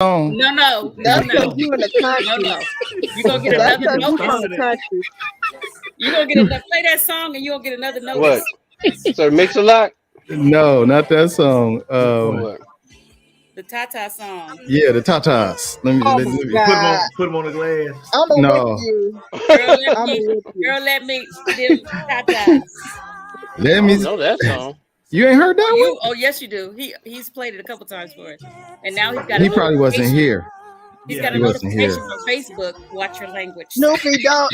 song. No. You in the country. No. You're gonna get That's another because you from notice. the country. You're gonna get another play that song and you'll get another What? notice. So Mix-a-Lot? No, not that song. What? The Tata song. Yeah, the Tatas. Let me. Oh let my me God. Put him on the glass. I'm No. with you. Girl, let me them Tatas. Let I me. don't know that song. You ain't heard that one? Oh yes, you do. He's played it a couple times for us, and now he's got. He probably wasn't notification. here. He's got a He wasn't here. notification from Facebook. Watch your language. Snoopy, don't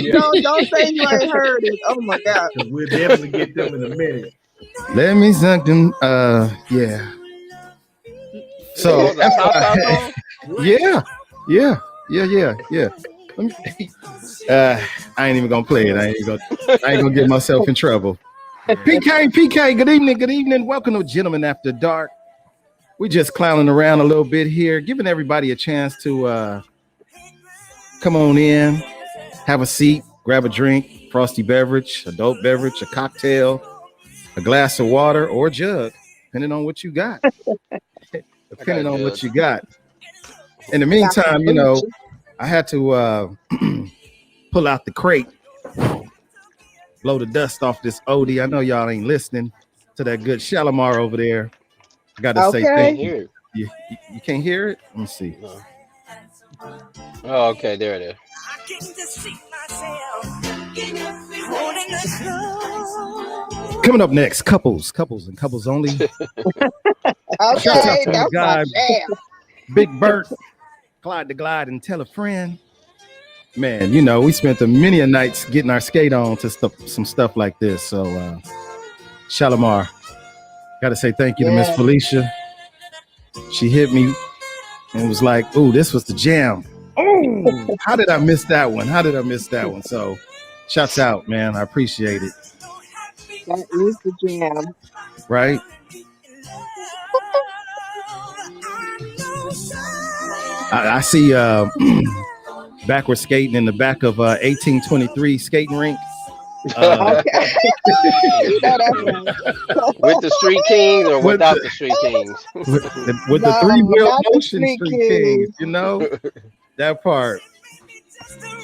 say you ain't heard it. Oh my God. We'll definitely get them in a minute. Let me suck them. Yeah. So The Tata song? yeah. Let me, I ain't even gonna play it. I ain't gonna get myself in trouble. PK, good evening. Welcome to Gentlemen After Dark. We just clowning around a little bit here, giving everybody a chance to come on in, have a seat, grab a drink, frosty beverage, adult beverage, a cocktail, a glass of water, or a jug, depending on what you got. Depending on what you got. In the meantime, you know, I had to pull out the crate, blow the dust off this oldie. I know y'all ain't listening to that good Shalimar over there. I gotta say thank you. You can't hear it? Let me see. No. Oh, okay, there it is. Coming up next, couples and couples only. Shout out to the guy, Big Bert, Glide to Glide and Tell a Friend. Man, you know, we spent many a nights getting our skate on to some stuff like this. So, Shalimar, gotta say thank you to Miss Felicia. She hit me and was like, "Ooh, this was the jam." Oh, how did I miss that one? So, shouts out, man. I appreciate it. That is the jam. Right? I see backward skating in the back of 1823 skating rink. Okay. You know that With the Street Kings or without the Street Kings? With the three-wheel motion Street Kings, you know? That part.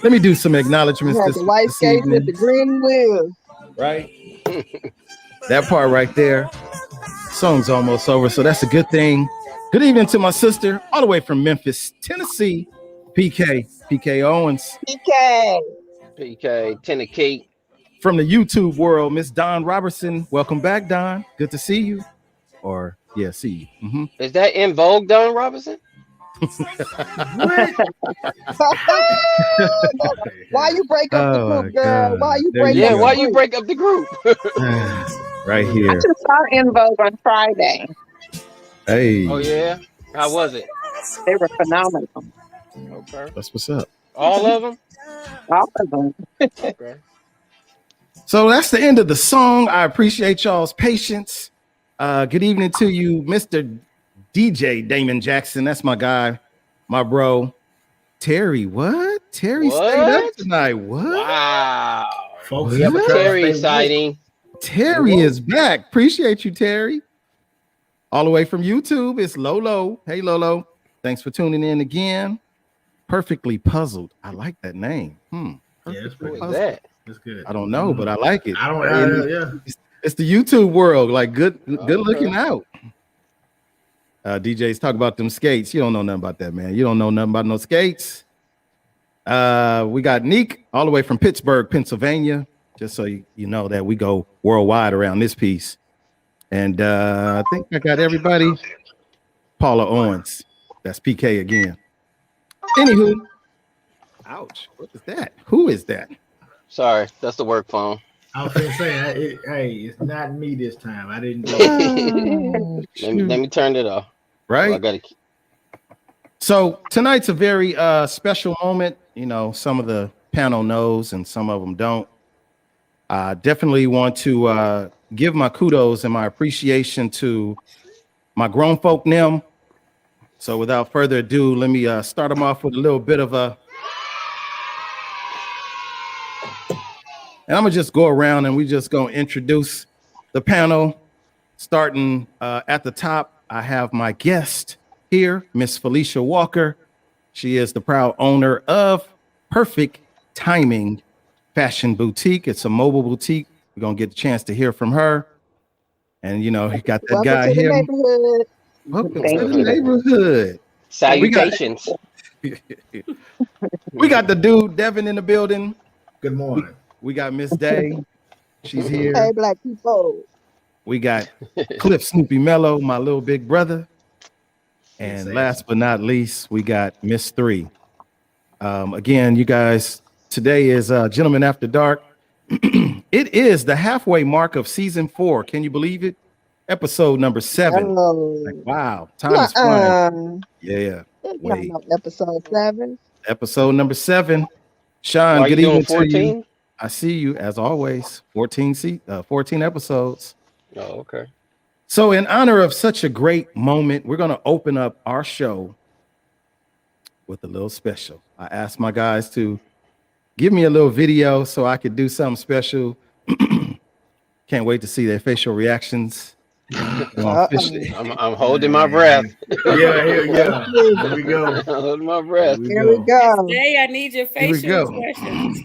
Let me do some acknowledgments. The white skates with the green wheels. Right? That part right there. Song's almost over, so that's a good thing. Good evening to my sister, all the way from Memphis, Tennessee, PK Owens. PK, Tennessee. From the YouTube world, Miss Don Robertson. Welcome back, Don. Good to see you. Or, yeah, see you. Mm-hmm. Is that In Vogue, Don Robinson? Why you break up the group, girl? God. Why you break up the group? Right here. I just saw In Vogue on Friday. Hey. Oh, yeah? How was it? They were phenomenal. Okay. That's what's up. All of them? All of them. Okay. So that's the end of the song. I appreciate y'all's patience. Good evening to you, Mr. DJ Damon Jackson. That's my guy, my bro. Terry, what? Terry stayed up tonight. What? Wow. Folks, Terry sighting. Terry is back. Appreciate you, Terry. All the way from YouTube, it's Lolo. Hey, Lolo. Thanks for tuning in again. Perfectly Puzzled. I like that name. Yeah, it's pretty What is that? It's good. I don't know, but I like it. I don't. It's the YouTube world. Like good looking out. DJs talk about them skates. You don't know nothing about that, man. You don't know nothing about no skates. We got Neek all the way from Pittsburgh, Pennsylvania. Just so you know that we go worldwide around this piece. And I think I got everybody. Paula Owens. That's PK again. Anywho. Ouch. What is that? Who is that? Sorry, that's the work phone. I was gonna say, hey, it's not me this time. I didn't do it. Let me turn it off. Right. I gotta. So tonight's a very special moment. You know, some of the panel knows and some of them don't. I definitely want to give my kudos and my appreciation to my grown folk NIM. So without further ado, let me start them off with a little bit of a. And I'm gonna just go around and we just gonna introduce the panel. Starting at the top, I have my guest, here, Miss Felicia Walker. She is the proud owner of Perfect Timing Fashion Boutique. It's a mobile boutique. We're going to get a chance to hear from her. And, you know, he got that Welcome guy to the here. neighborhood. Welcome Thank to the you. neighborhood. Salutations. We got the dude, Devin, in the building. Good morning. We got Miss Day. She's here. Hey, black people. We got Cliff Snoopy Mello, my little big brother. And Yes, last but not least, we got Miss Three. Again, you guys, today is Gentlemen After Dark. It is the halfway mark of season 4. Can you believe it? Episode number 7. Oh, Wow, time is flying. uh-uh. Yeah. It's Wait. not episode 7. Episode number 7. Sean, Are you good doing evening to you. 14? I see you as always. 14 episodes. Oh, okay. So in honor of such a great moment, we're going to open up our show with a little special. I asked my guys to give me a little video so I could do something special. Can't wait to see their facial reactions. Officially. I'm holding my breath. Here we go. I'm holding my breath. Here we go. Jay, I need your Here we facial go. expressions.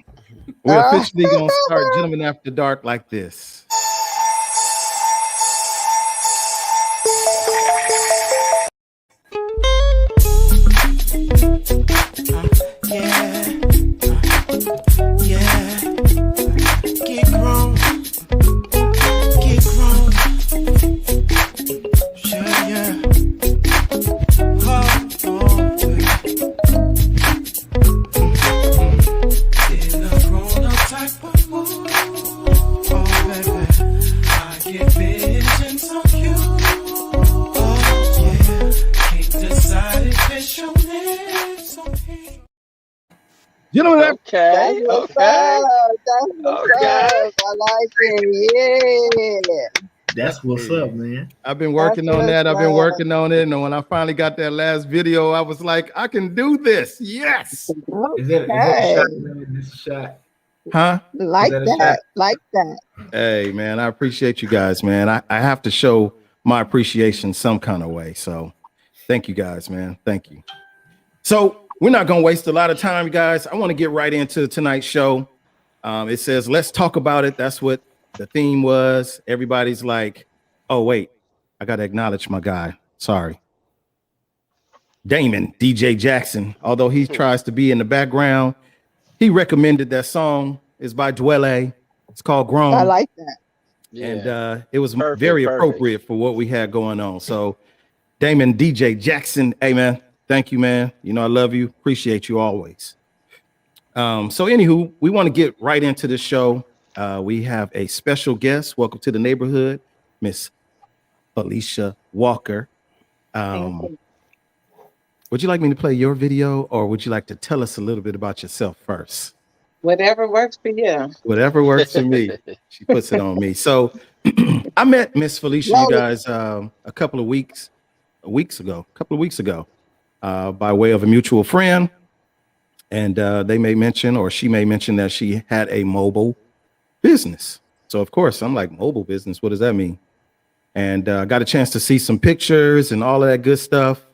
We're officially going to start Gentlemen After Dark like this. Get grown. Sure, yeah. In a grown-up type of mood. Oh, baby, I get vengeance on you. Oh, yeah. Can't decide if it's your lips or his. Gentlemen After Okay. That's what's Okay. up. That's what's Okay. up. I like it. Yeah. That's what's up, man. I've been working That's on that. I've been right. working on it. And when I finally got that last video, I was like, I can do this. Yes. Is that Okay. a shot, man? This a shot. Huh? Like Is that a that. shot? Like that. Hey, man, I appreciate you guys, man. I have to show my appreciation some kind of way. So thank you guys, man. Thank you. So we're not going to waste a lot of time, guys. I want to get right into tonight's show. It says, let's talk about it. That's what the theme was. Everybody's like, oh, wait, I got to acknowledge my guy. Sorry. Damon, DJ Jackson, although he tries to be in the background, he recommended that song. It's by Dwelle. It's called Grown. I like that. Yeah. And it was Perfect, very perfect. appropriate for what we had going on. So Damon, DJ Jackson, hey, man, thank you, man. You know, I love you. Appreciate you always. So anywho, we want to get right into the show. We have a special guest. Welcome to the neighborhood, Miss Felicia Walker. Would you like me to play your video, or would you like to tell us a little bit about yourself first? Whatever works for you. Whatever works for me. She puts it on me. So I met Miss Felicia, you guys, a couple of weeks ago, by way of a mutual friend. And they may mention, or she may mention, that she had a mobile business. So of course, I'm like, mobile business, what does that mean? And I got a chance to see some pictures and all of that good stuff.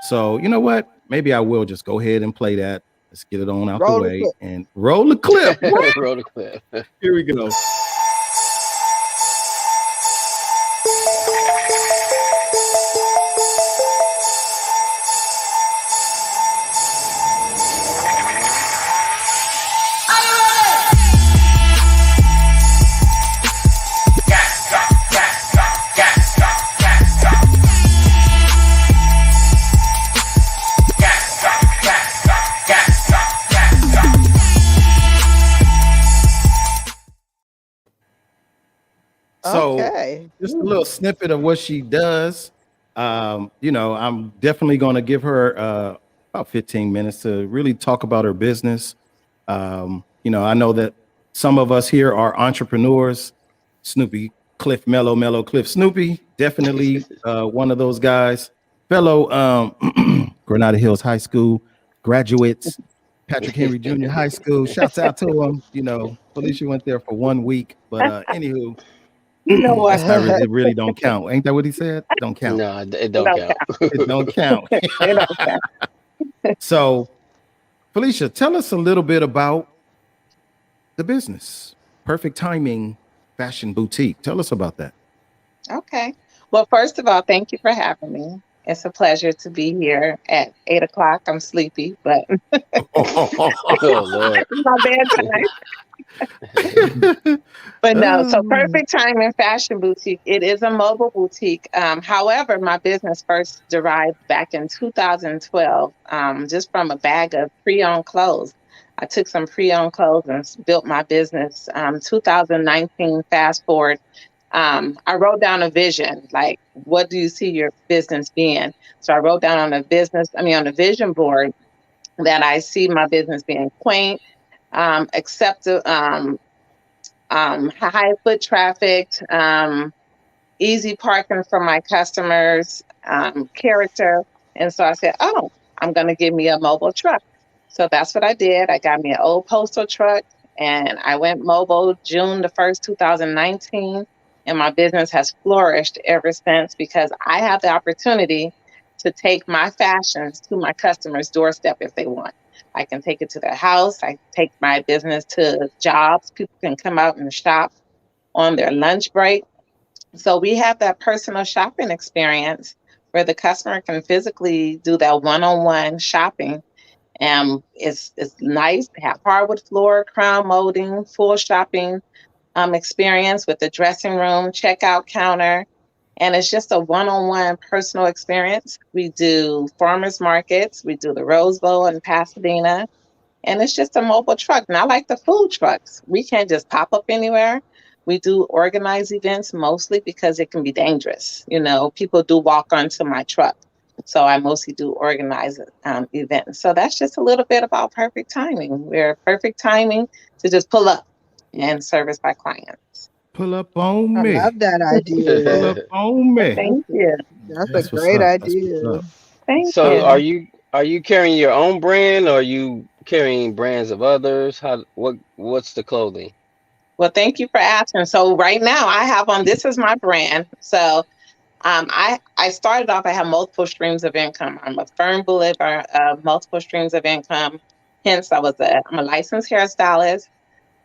So you know what? Maybe I will just go ahead and play that. Let's get it on out Roll the the way clip. and roll the clip. Roll the clip. Here we go. So Okay. just a little snippet of what she does. You know, I'm definitely going to give her about 15 minutes to really talk about her business. You know, I know that some of us here are entrepreneurs. Snoopy, Cliff Mello, Cliff Snoopy, definitely one of those guys. Fellow Granada Hills High School graduates, Patrick Henry Junior High School. Shouts out to him. You know, Felicia went there for 1 week, but anywho, You know what? That's not really, it really don't count. Ain't that what he said? Don't count. No, it It don't don't count. It don't count. It don't count. So, Felicia, tell us a little bit about the business. Perfect Timing Fashion Boutique. Tell us about that. Okay. Well, first of all, thank you for having me. It's a pleasure to be here at 8 o'clock. I'm sleepy, but Oh Lord. it's my bedtime. But no, so Perfect Timing Fashion Boutique, it is a mobile boutique. However, my business first derived back in 2012, just from a bag of pre-owned clothes. I took some pre-owned clothes and built my business. 2019, fast forward, I wrote down a vision, like, what do you see your business being? So I wrote down on a vision board that I see my business being quaint, acceptable, high foot traffic, easy parking for my customers, character. And so I said, oh, I'm going to give me a mobile truck. So that's what I did. I got me an old postal truck and I went mobile June the 1st, 2019. And my business has flourished ever since because I have the opportunity to take my fashions to my customers' doorstep if they want. I can take it to their house. I take my business to jobs. People can come out and shop on their lunch break. So we have that personal shopping experience where the customer can physically do that one-on-one shopping. It's nice to have hardwood floor, crown molding, full shopping experience with the dressing room, checkout counter. And it's just a one-on-one personal experience. We do farmers markets. We do the Rose Bowl in Pasadena. And it's just a mobile truck. And I like the food trucks. We can't just pop up anywhere. We do organized events mostly because it can be dangerous. You know, people do walk onto my truck. So I mostly do organized events. So that's just a little bit about Perfect Timing. We're perfect timing to just pull up and service our clients. Pull up on I me. love that Pull idea. up on me. Thank you. That's That's a what's great up. That's idea. what's up. Thank So you. are you carrying your own brand or are you carrying brands of others? What's the clothing? Well, thank you for asking. So right now I have on, this is my brand. So I started off, I have multiple streams of income. I'm a firm believer of multiple streams of income. Hence, I'm a licensed hairstylist.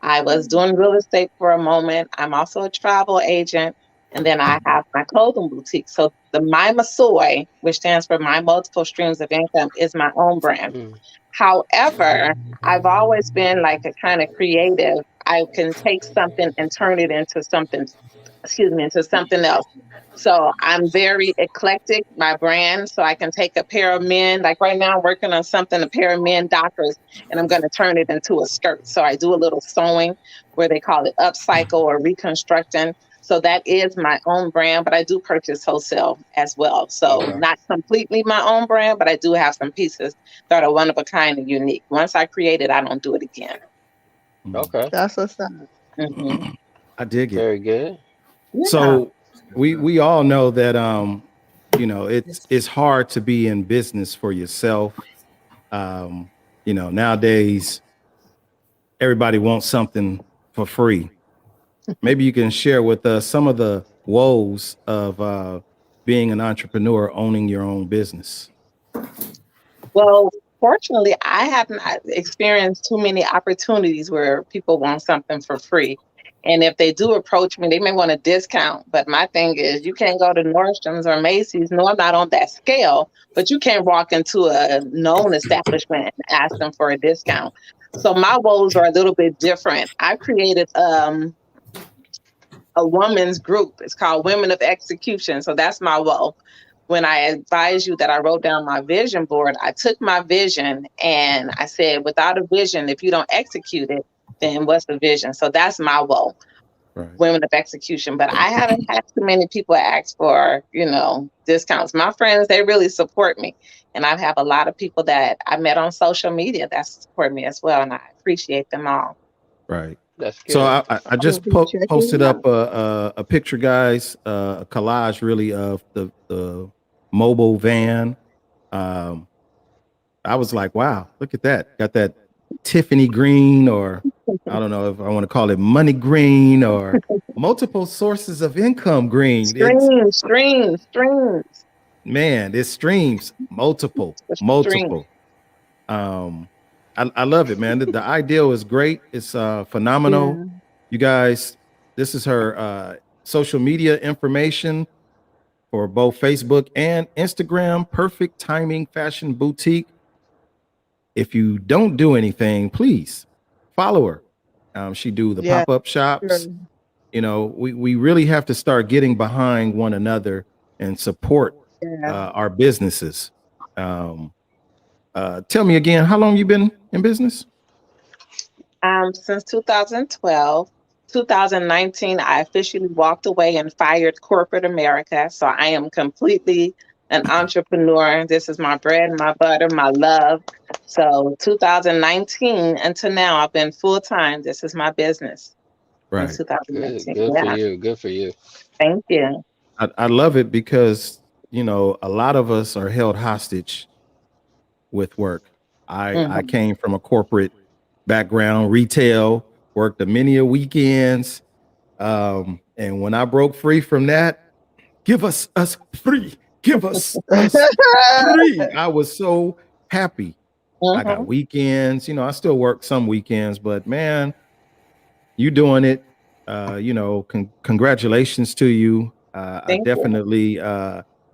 I was doing real estate for a moment. I'm also a travel agent. And then I have my clothing boutique. So the My Masoy, which stands for My Multiple Streams of Income, is my own brand. Mm. However, I've always been like a kind of creative. I can take something and turn it into something, into something else. So I'm very eclectic, my brand. So I can take a pair of men, like right now I'm working on something, a pair of men Dockers, and I'm going to turn it into a skirt. So I do a little sewing where they call it upcycle or reconstructing. So that is my own brand, but I do purchase wholesale as well. So Okay. not completely my own brand, but I do have some pieces that are one of a kind and unique. Once I create it, I don't do it again. Okay. That's what's up. Mhm. I dig it. Very good. Yeah. So we all know that it's hard to be in business for yourself. Nowadays everybody wants something for free. Maybe you can share with us some of the woes of being an entrepreneur, owning your own business. Well, fortunately, I have not experienced too many opportunities where people want something for free. And if they do approach me, they may want a discount. But my thing is, you can't go to Nordstrom's or Macy's. No, I'm not on that scale, but you can't walk into a known establishment and ask them for a discount. So my woes are a little bit different. I created a woman's group. It's called Women of Execution. So that's my woe. When I advised you that I wrote down my vision board, I took my vision and I said, without a vision, if you don't execute it, then what's the vision? So that's my woe, Right. Women of Execution. But I haven't had too many people ask for, discounts. My friends, they really support me. And I have a lot of people that I met on social media that support me as well. And I appreciate them all. Right. That's good. So I just I'll be checking posted it up a picture, guys, a collage really of the mobile van. I was like, wow, look at that. Got that Tiffany green or I don't know if I want to call it money green or multiple sources of income green. Streams. Man, it streams multiple. Streams. I love it, man. The ideal is great. It's phenomenal. Yeah. You guys, this is her social media information for both Facebook and Instagram. Perfect Timing Fashion Boutique. If you don't do anything, please follow her. She do the Yeah, pop-up shops. sure. You know, we really have to start getting behind one another and support Yeah. our businesses. Tell me again, how long you been in business? Since 2012. 2019, I officially walked away and fired corporate America. So I am completely an entrepreneur. This is my bread, my butter, my love. So 2019 until now, I've been full-time. This is my business. Right. Since 2019. Good Yeah. for you. Good for you. Thank you. I love it because, you know, a lot of us are held hostage with work. I came from a corporate background, retail, worked a many a weekends. And when I broke free from that, give us free, give us free. I was so happy. I got weekends, you know, I still work some weekends, but man, you doing it. You know, congratulations to you. I Thank you. definitely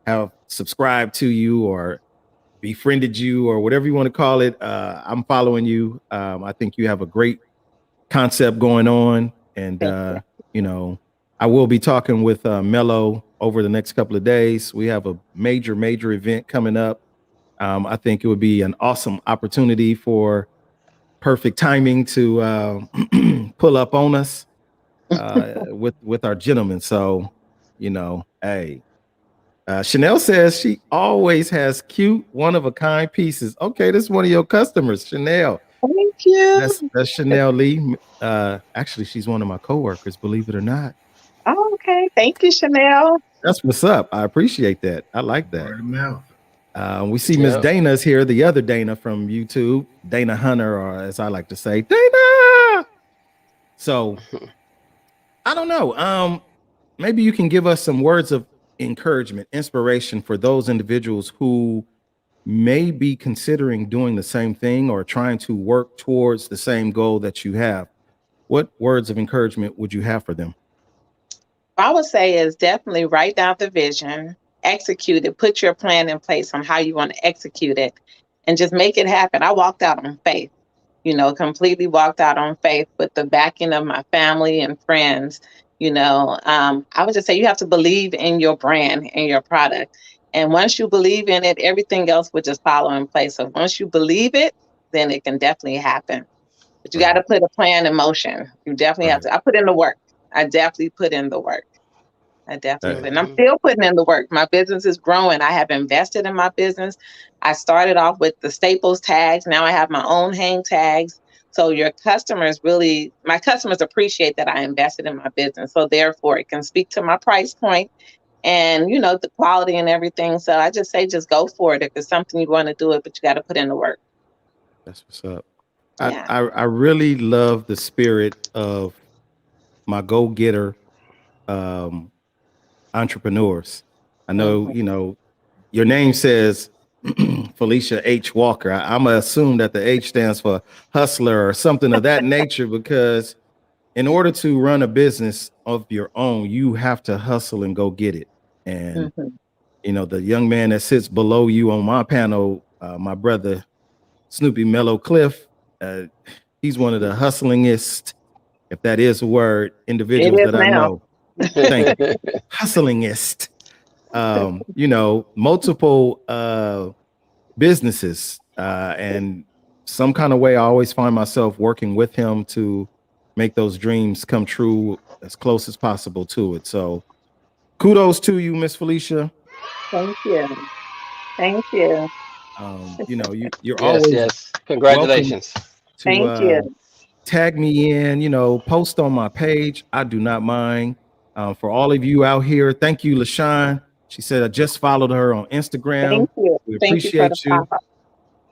have subscribed to you or befriended you or whatever you want to call it. I'm following you. I think you have a great concept going on, and you know, I will be talking with Mello over the next couple of days. We have a major event coming up. I think it would be an awesome opportunity for Perfect Timing to pull up on us with our gentlemen. So, you know, hey, Chanel says she always has cute, one-of-a-kind pieces. Okay, this is one of your customers, Chanel. Thank you. That's Chanel Lee. Actually, she's one of my coworkers, believe it or not. Oh, okay. Thank you, Chanel. That's what's up. I appreciate that. I like that. Word of mouth. We see Miss Yeah. Dana's here, the other Dana from YouTube, Dana Hunter, or as I like to say, Dana. So I don't know. Maybe you can give us some words of encouragement, inspiration for those individuals who may be considering doing the same thing or trying to work towards the same goal that you have. What words of encouragement would you have for them? I would say is definitely write down the vision, execute it, put your plan in place on how you want to execute it, and just make it happen. I walked out on faith, you know, completely walked out on faith with the backing of my family and friends. You know, I would just say you have to believe in your brand and your product. And once you believe in it, everything else would just follow in place. So once you believe it, then it can definitely happen. But you got to put a plan in motion. You definitely have to. I put in the work. I definitely put in the work. And I'm still putting in the work. My business is growing. I have invested in my business. I started off with the Staples tags. Now I have my own hang tags. So your customers really, my customers appreciate that I invested in my business. So therefore it can speak to my price point and, you know, the quality and everything. So I just say, just go for it. If it's something you want to do it, but you got to put in the work. That's what's up. Yeah. I really love the spirit of my go-getter entrepreneurs. I know, you know, your name says Felicia H. Walker. I'm gonna assume that the H stands for hustler or something of that nature, because in order to run a business of your own, you have to hustle and go get it. And you know, the young man that sits below you on my panel, my brother Snoopy Mellow Cliff, he's one of the hustlingest, if that is a word, individuals that I know. Thank you. Hustlingest. You know, multiple businesses, and some kind of way I always find myself working with him to make those dreams come true as close as possible to it. So kudos to you, Miss Felicia. Thank you. Thank you. You know, you're Yes, always yes. Congratulations. to Thank you. tag me in, you know, post on my page. I do not mind. For all of you out here, thank you, LaShawn. She said I just followed her on Instagram. Thank you. We Thank you for appreciate the you. pop-up.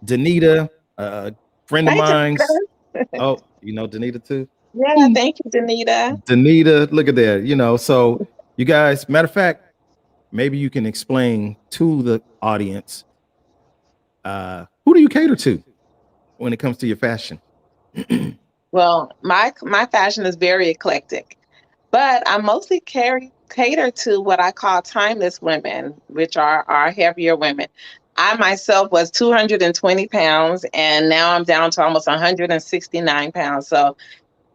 Danita, a friend of Hi, mine. Jessica. Oh, You know Danita too? Yeah, thank you, Danita. Danita, look at that. You know, so you guys, matter of fact, maybe you can explain to the audience who do you cater to when it comes to your fashion? Well, my fashion is very eclectic, but I mostly cater to what I call timeless women, which are our heavier women. I myself was 220 pounds, and now I'm down to almost 169 pounds. So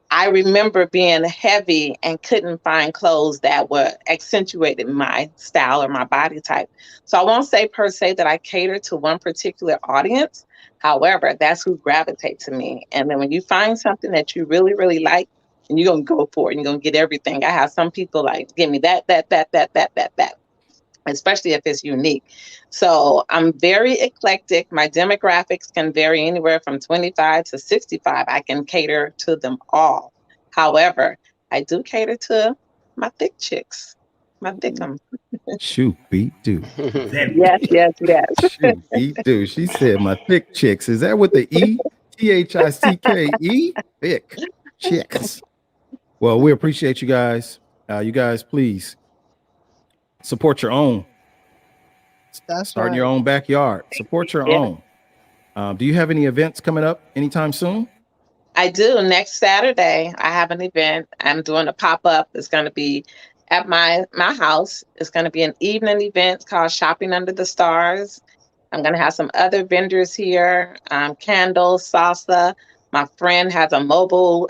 I remember being heavy and couldn't find clothes that were accentuated my style or my body type. So I won't say per se that I cater to one particular audience. However, that's who gravitate to me. And then when you find something that you really, really like, and you're gonna go for it, and you're gonna get everything. I have some people like, give me that, especially if it's unique. So I'm very eclectic. My demographics can vary anywhere from 25 to 65. I can cater to them all. However, I do cater to my thick chicks, my thickums. Shoot, beat do. Yes. Shoot, beat do. She said my thick chicks. Is that with the E? THICKE? Thick chicks. Well, we appreciate you guys. You guys, please support your own. That's Start in right. your own backyard. Support your own. Do you have any events coming up anytime soon? I do. Next Saturday, I have an event. I'm doing a pop-up. It's going to be at my house. It's going to be an evening event called Shopping Under the Stars. I'm going to have some other vendors here, candles, salsa. My friend has a mobile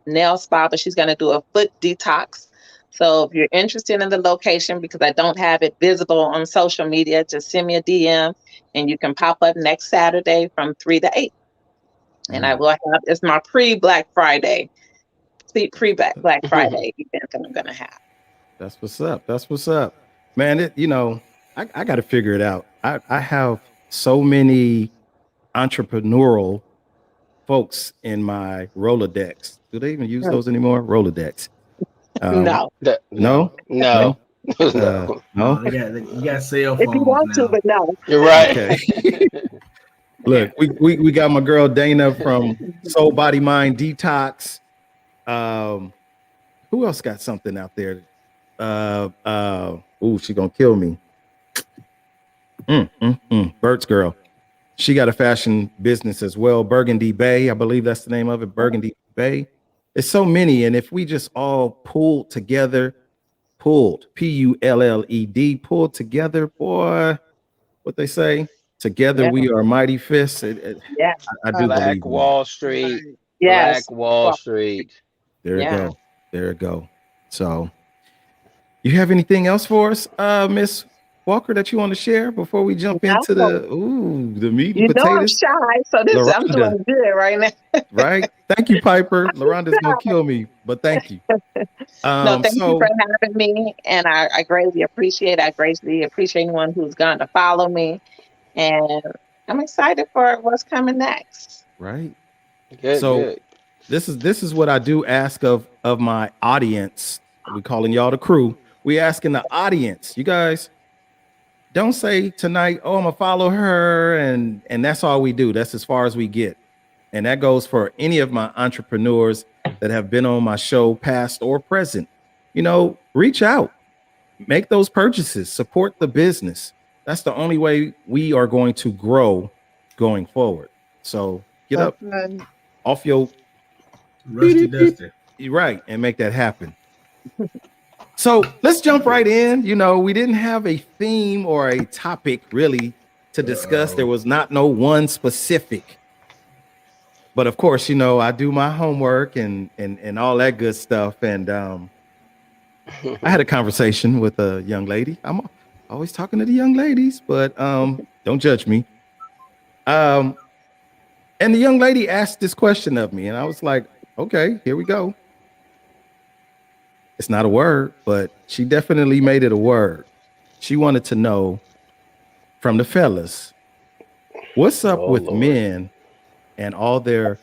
nail spa, but she's going to do a foot detox. So if you're interested in the location, because I don't have it visible on social media, just send me a DM and you can pop up next Saturday from 3 to 8. And I will have, it's my pre-Black Friday event that I'm going to have. That's what's up. That's what's up. Man, I got to figure it out. I have so many entrepreneurial folks in my Rolodex. Do they even use those anymore? Rolodex. No. No? No. No? You got cell phones If you want now. to, but no. You're right. Okay. Look, we got my girl Dana from Soul Body Mind Detox. Who else got something out there? She's gonna kill me. Bert's girl. She got a fashion business as well. Burgundy Bay, I believe that's the name of it. Burgundy Bay. It's so many, and if we just all pulled together, pulled together, boy, what they say? Together we are mighty fists. I do Black believe Wall Street. Yes. Black Wall Street. There you go. There you go. So, you have anything else for us, Miss Walker, that you want to share before we jump into the meat and You know I'm potatoes? shy, so I'm doing good right now. Right? Thank you, Piper. LaRonda's gonna kill me, but thank you. No, thank you for having me, and I greatly appreciate it. I greatly appreciate anyone who's going to follow me, and I'm excited for what's coming next. Right. Good. This is what I do ask of my audience. We calling y'all the crew. We asking the audience, you guys. Don't say tonight, oh, I'm gonna follow her, and that's all we do. That's as far as we get. And that goes for any of my entrepreneurs that have been on my show, past or present. Reach out, make those purchases, support the business. That's the only way we are going to grow going forward. So get up off your Rusty Dusty. Right, and make that happen. So let's jump right in. We didn't have a theme or a topic really to discuss. There was not no one specific. But of course, I do my homework and all that good stuff. And I had a conversation with a young lady. I'm always talking to the young ladies, but don't judge me. And the young lady asked this question of me, and I was like, okay, here we go. It's not a word, but she definitely made it a word. She wanted to know from the fellas, what's up with men and all their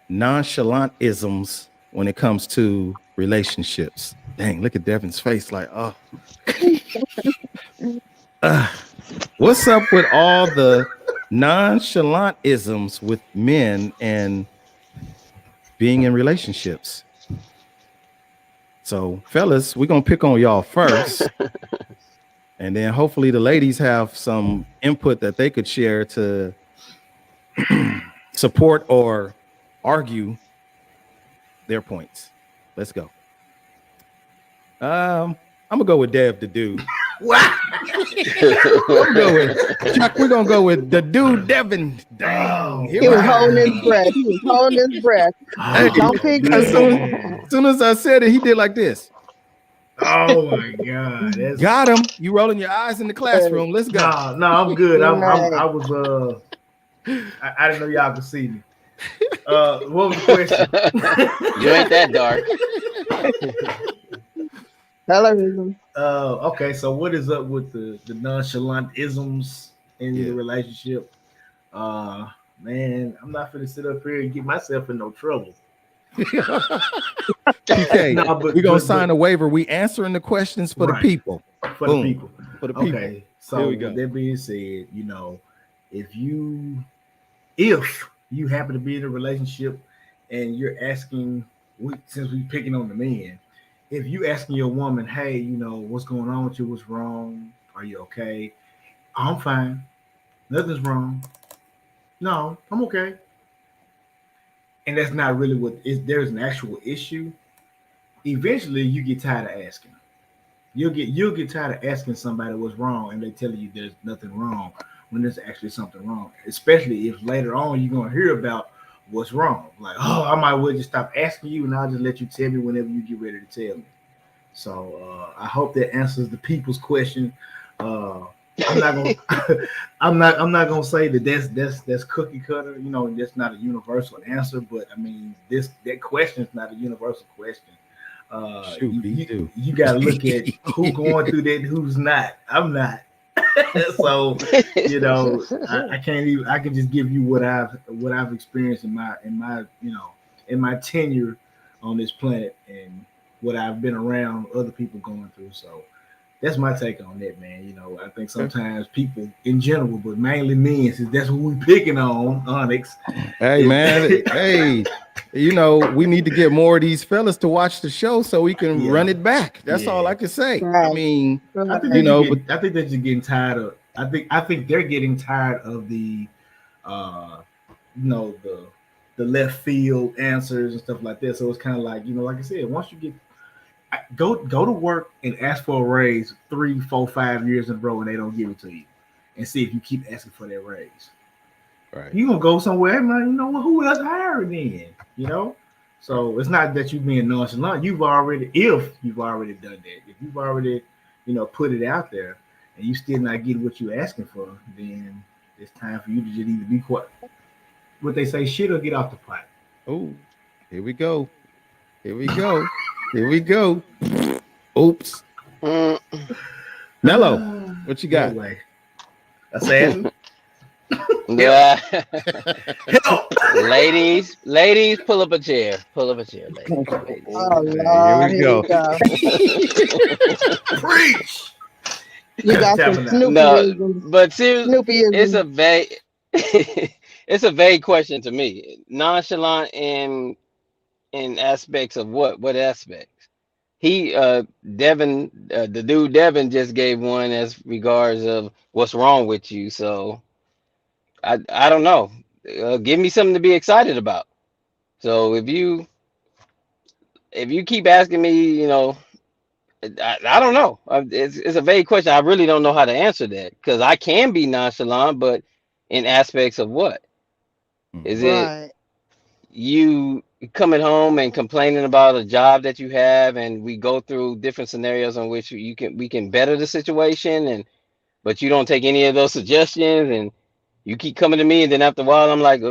nonchalant isms when it comes to relationships? Dang, look at Devin's face like, oh. What's up with all the nonchalant isms with men and being in relationships. So, fellas, we're gonna pick on y'all first, and then hopefully the ladies have some input that they could share to support or argue their points. Let's go. I'm gonna go with Dev the dude. Wow. We're gonna go with the dude Devin. Dang. He was holding his breath. He was holding his breath. Hey, Don't pick as me. soon as I said it, he did like this. Oh my God. That's, Got him. You rolling your eyes in the classroom. Let's go. no, I'm good. I was I didn't know y'all could see me. What was the question? You ain't that dark. Colorism. Okay, so what is up with the nonchalant isms in the relationship? Man, I'm not gonna sit up here and get myself in no trouble. Okay, No, but- we're gonna but- sign a waiver. We answering the questions for the Right. people. For Boom. the people. For the people. Okay, so Here we go. with that being said, if you happen to be in a relationship and you're asking, since we picking on the men, if you asking your woman, hey, what's going on with you? What's wrong? Are you okay? I'm fine. Nothing's wrong. No, I'm okay. And that's not really what is. There's an actual issue. Eventually, you get tired of asking. You'll get tired of asking somebody what's wrong, and they tell you there's nothing wrong when there's actually something wrong. Especially if later on you're gonna hear about what's wrong. Like, oh, I might well just stop asking you, and I'll just let you tell me whenever you get ready to tell me. So I hope that answers the people's question. I'm not gonna say that that's cookie cutter. That's not a universal answer. But I mean, that question is not a universal question. You got to look at who's going through that and who's not. I'm not. So I can't even. I can just give you what I've experienced in my tenure on this planet and what I've been around other people going through. So that's my take on that, man. I think sometimes people in general, but mainly men, since that's who we picking on, Onyx. Hey, man. Hey, we need to get more of these fellas to watch the show so we can run it back. That's all I can say. Right. I mean, I think they're just getting tired of. I think they're getting tired of the left field answers and stuff like that. So it's kind of like, like I said, once you get go to work and ask for a raise 3, 4, 5 years in a row and they don't give it to you, and see if you keep asking for that raise. Right. You're gonna go somewhere and like, who else hiring then? So it's not that you being nonchalant. If you've already done that, if you've already, put it out there and you still not getting what you're asking for, then it's time for you to just either be quiet. What they say, shit or get off the pot. Oh, here we go. Here we go. Here we go. Oops. Mello, what you got? Anyway, assassin. Yeah. ladies, pull up a chair. Pull up a chair, ladies. Oh, Here we go. Preach. You got some Snoopy. No, but seriously, Snoopy it's a vague it's a vague question to me. Nonchalant in aspects of what aspects? He Devin, the dude Devin just gave one as regards of what's wrong with you. So I don't know. Give me something to be excited about. So if you keep asking me, I don't know. It's a vague question. I really don't know how to answer that because I can be nonchalant, but in aspects of what? Is it you coming home and complaining about a job that you have, and we go through different scenarios in which we can better the situation, but you don't take any of those suggestions, and you keep coming to me, and then after a while I'm like,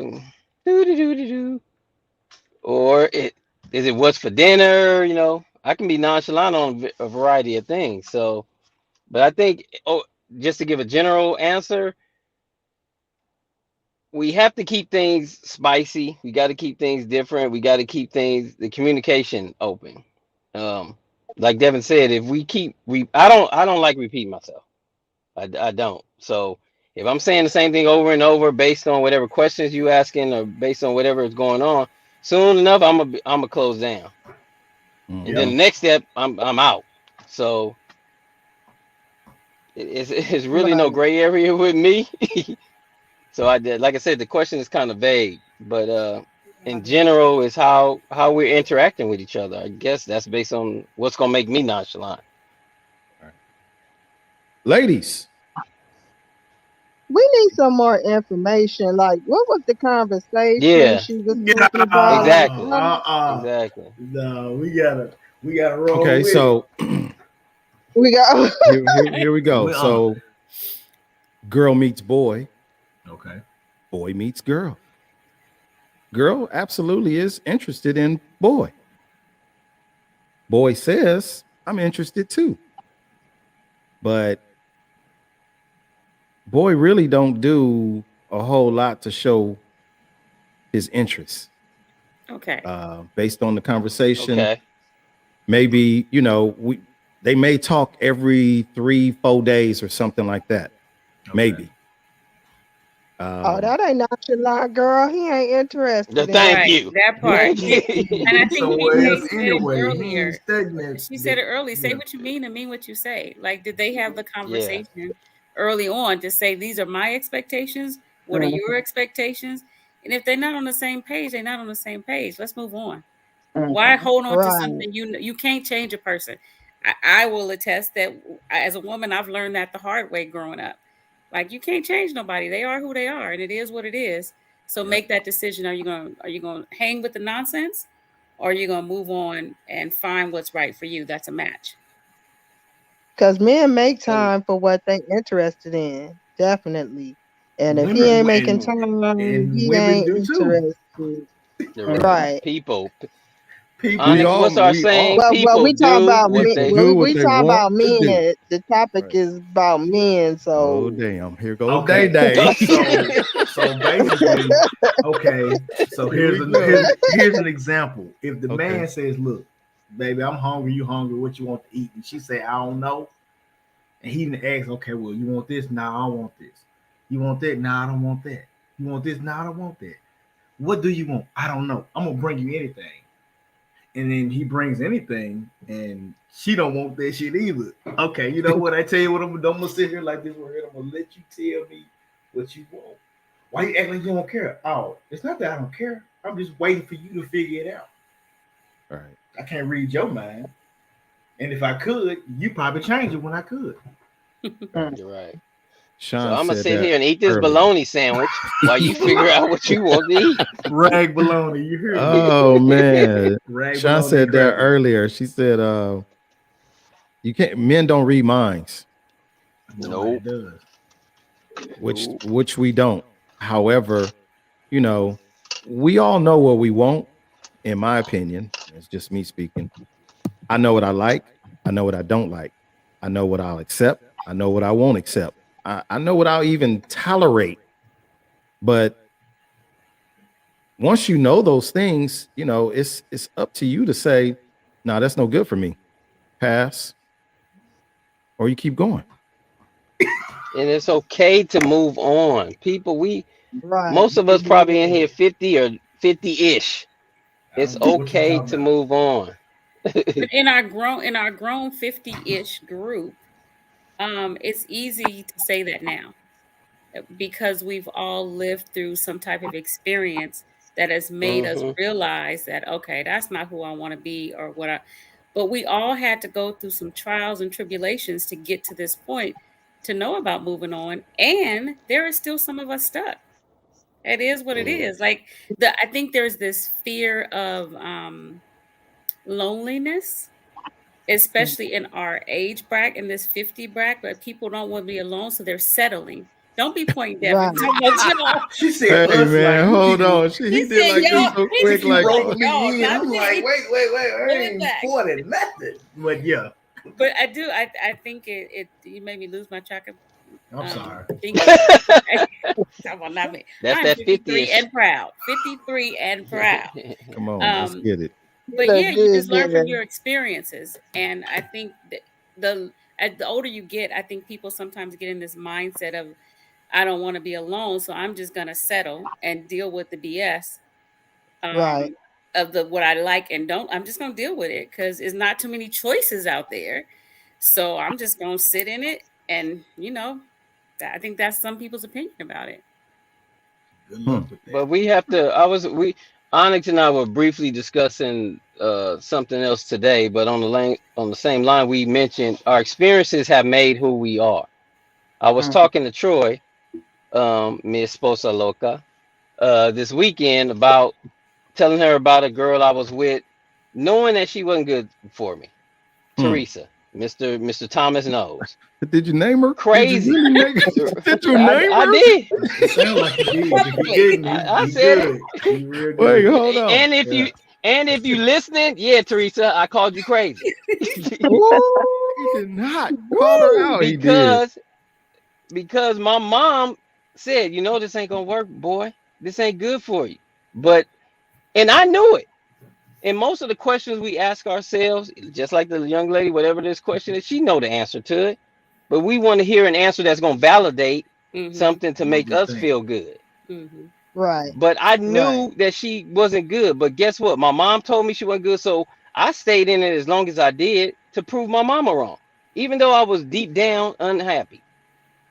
or is it what's for dinner? I can be nonchalant on a variety of things. So, but I think, just to give a general answer, we have to keep things spicy. We got to keep things different. We got to keep the communication open. Like Devin said, if we keep, I don't like repeating myself. I don't. So if I'm saying the same thing over and over based on whatever questions you asking or based on whatever is going on, Soon enough, I'm gonna close down, Mm. and then the next step, I'm out. So it's really no Right. gray area with me. So I did, like I said, the question is kind of vague, but in general, is how we're interacting with each other. I guess that's based on what's gonna make me nonchalant. Ladies, We need some more information. Like, what was the conversation Yeah, she was Yeah, talking about? Like, exactly, what? exactly. No, we gotta roll okay, with so We got here we go. We're on. So girl meets boy, it. Okay. boy meets girl. Girl absolutely is interested in boy. Boy says, I'm interested too. But boy really don't do a whole lot to show his interest. Okay. Based on the conversation, Okay. maybe, you know, they may talk every 3-4 days or something like that. Okay. Maybe. oh, that ain't nonchalant, girl. He ain't interested in Thank Right, you. that part. Thank you. And I think Somewhere PK else said it anyway. He earlier. ain't studying She said it early. Say Yeah. what you mean and mean what you say. Like, did they have the Yeah. conversation early on to say, these are my expectations? What are your expectations? And if they're not on the same page, they're not on the same page. Let's move on. Why hold on to Right. something you can't change a person? I will attest that as a woman, I've learned that the hard way growing up. Like, you can't change nobody. They are who they are, and it is what it is. So make that decision. Are you going to hang with the nonsense, or are you going to move on and find what's right for you? That's a match. Because men make And time for what they interested in, definitely. And if he Women ain't making and, time, and he women ain't do too. interested. the Right. people. People. Onyx, what's our saying? Well, People we talk do about what men. they. do what We they talk want about to do. men. The topic Right. is about men. Oh So damn! Here goes Okay. Day. So basically, okay. So Here here's we go. here's an example. If the Okay. man says, "Look, baby, I'm hungry. You hungry? What you want to eat?" and she say, "I don't know," and he asks, "Okay, well, you want this? Nah, I want this. You want that? Nah, I don't want that. You want this? Nah, I don't want that. What do you want? I don't know. I'm gonna bring you anything." And then he brings anything, and she don't want that shit either. Okay, you know what? I tell you what, I'm gonna sit here like this right here. I'm gonna let you tell me what you want. Why you act like you don't care? Oh, it's not that I don't care. I'm just waiting for you to figure it out. All right. I can't read your mind, and if I could, you probably change it when I could. You're right. Sean So I'm gonna said sit that here and eat this earlier. bologna sandwich while you figure out what you want to eat. Rag baloney, you hear me? Oh man, Rag Sean baloney said that cracker. earlier. She said, "You can't. Men don't read minds, Nobody does. which we don't. However, you know, we all know what we want. In my opinion, it's just me speaking. I know what I like. I know what I don't like. I know what I'll accept. I know what I won't accept. I know what I'll even tolerate. But once you know those things, you know, it's up to you to say, no, that's no good for me. Pass. Or you keep going. And it's okay to move on. People, right. most of us probably in here 50 or 50-ish. It's I don't know what you're okay talking to about. move on. But in our grown 50-ish group, it's easy to say that now because we've all lived through some type of experience that has made us Mhm. realize that, okay, that's not who I want to be or what I, but we all had to go through some trials and tribulations to get to this point to know about moving on. And there are still some of us stuck. It is what it Mm. is. Like I think there's this fear of loneliness, especially in our age bracket, in this 50 bracket, but people don't want to be alone, so they're settling. Don't be pointing, Devin. Right. She said, Hey "Us man, like hold you on. He He did said, like y'all, this so he quick, said, like like, rolled me y'all, in." not I'm like, me. wait, I Pull it ain't back. 40 nothing. But yeah, But I think it you made me lose my track of I'm sorry. thinking. Well, not me. That's I'm that 53 50-ish. and proud. 53 and proud. come on, let's Um, get it. but Look yeah, you good, just learn from Devin. your experiences. And I think that as the older you get, I think people sometimes get in this mindset of, I don't want to be alone, so I'm just gonna settle and deal with the BS. Right. of the what I like and don't. I'm just gonna deal with it because there's not too many choices out there. So I'm just gonna sit in it, and I think that's some people's opinion about it. Good luck with that. But we have to. Onyx and I were briefly discussing something else today, but on the same line, we mentioned our experiences have made who we are. I was talking to Troy, mi esposa loca, this weekend about telling her about a girl I was with, knowing that she wasn't good for me. Teresa, Mr. Thomas knows. Did you name her? Crazy. Did you name her? I did. It sounds like you did. If you didn't, I you said good. You real good. Wait, hold on. And if you listening, yeah, Teresa, I called you crazy. He did not call her out. He did. Because my mom said, this ain't gonna work, boy. This ain't good for you. And I knew it. And most of the questions we ask ourselves, just like the young lady, whatever this question is, she know the answer to it. But we want to hear an answer that's gonna validate something to make us feel good. Right. But I knew that she wasn't good. But guess what? My mom told me she wasn't good. So I stayed in it as long as I did to prove my mama wrong, even though I was deep down unhappy.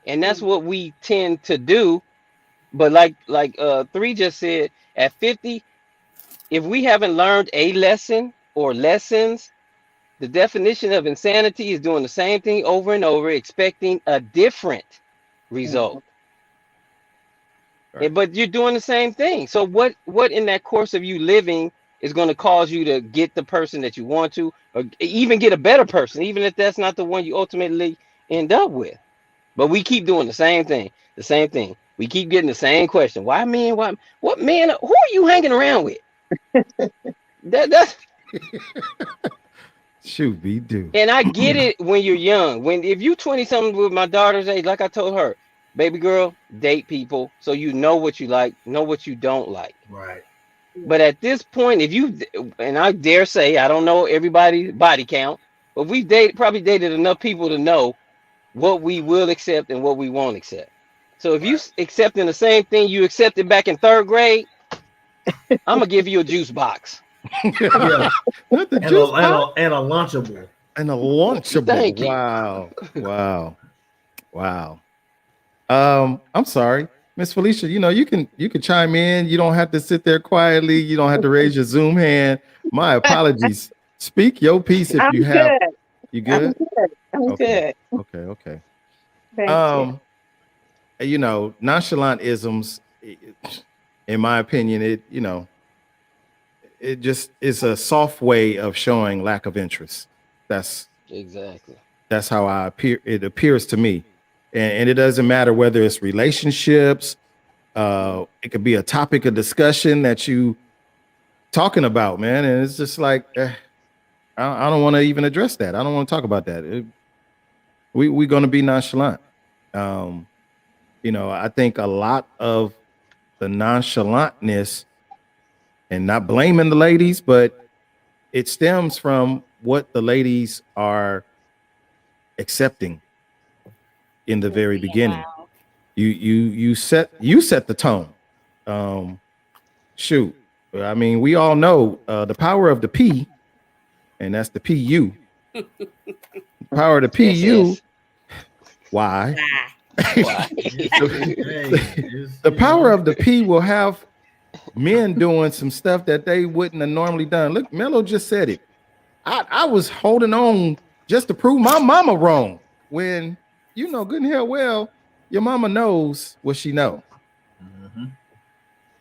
And that's what we tend to do. But like 3 just said, at 50, if we haven't learned a lesson or lessons, the definition of insanity is doing the same thing over and over, expecting a different result. Right. But you're doing the same thing. So what in that course of you living is going to cause you to get the person that you want to, or even get a better person, even if that's not the one you ultimately end up with? But we keep doing the same thing. We keep getting the same question. Why men? What man? Who are you hanging around with? That's shoot be do. And I get it when you're young. If you 20 something with my daughter's age, like I told her, baby girl, date people so you know what you like, know what you don't like. Right. But at this point, and I dare say, I don't know everybody's body count, but we've probably dated enough people to know what we will accept and what we won't accept. So if you accepting the same thing you accepted back in 3rd grade, I'm gonna give you a juice box. Yeah. and a Lunchable. And a Lunchable. Thank you. Wow. I'm sorry, Miss Felicia. You can chime in. You don't have to sit there quietly. You don't have to raise your Zoom hand. My apologies. Speak your piece if you have. Good. You good? I'm good. Okay. Thank you. Nonchalant isms, in my opinion, it just is a soft way of showing lack of interest. That's how it appears to me. And it doesn't matter whether it's relationships, it could be a topic of discussion that you talking about, man. And it's just like, I don't want to even address that. I don't want to talk about that. We're going to be nonchalant. I think a lot of the nonchalantness, and not blaming the ladies, but it stems from what the ladies are accepting in the very beginning. Wow. You set the tone. Shoot. I mean, we all know the power of the P, and that's the PU. Power of the PU. Yes. Why? The power of the P will have men doing some stuff that they wouldn't have normally done. Look, Mello just said it. I was holding on just to prove my mama wrong, when good and hell well your mama knows what she know.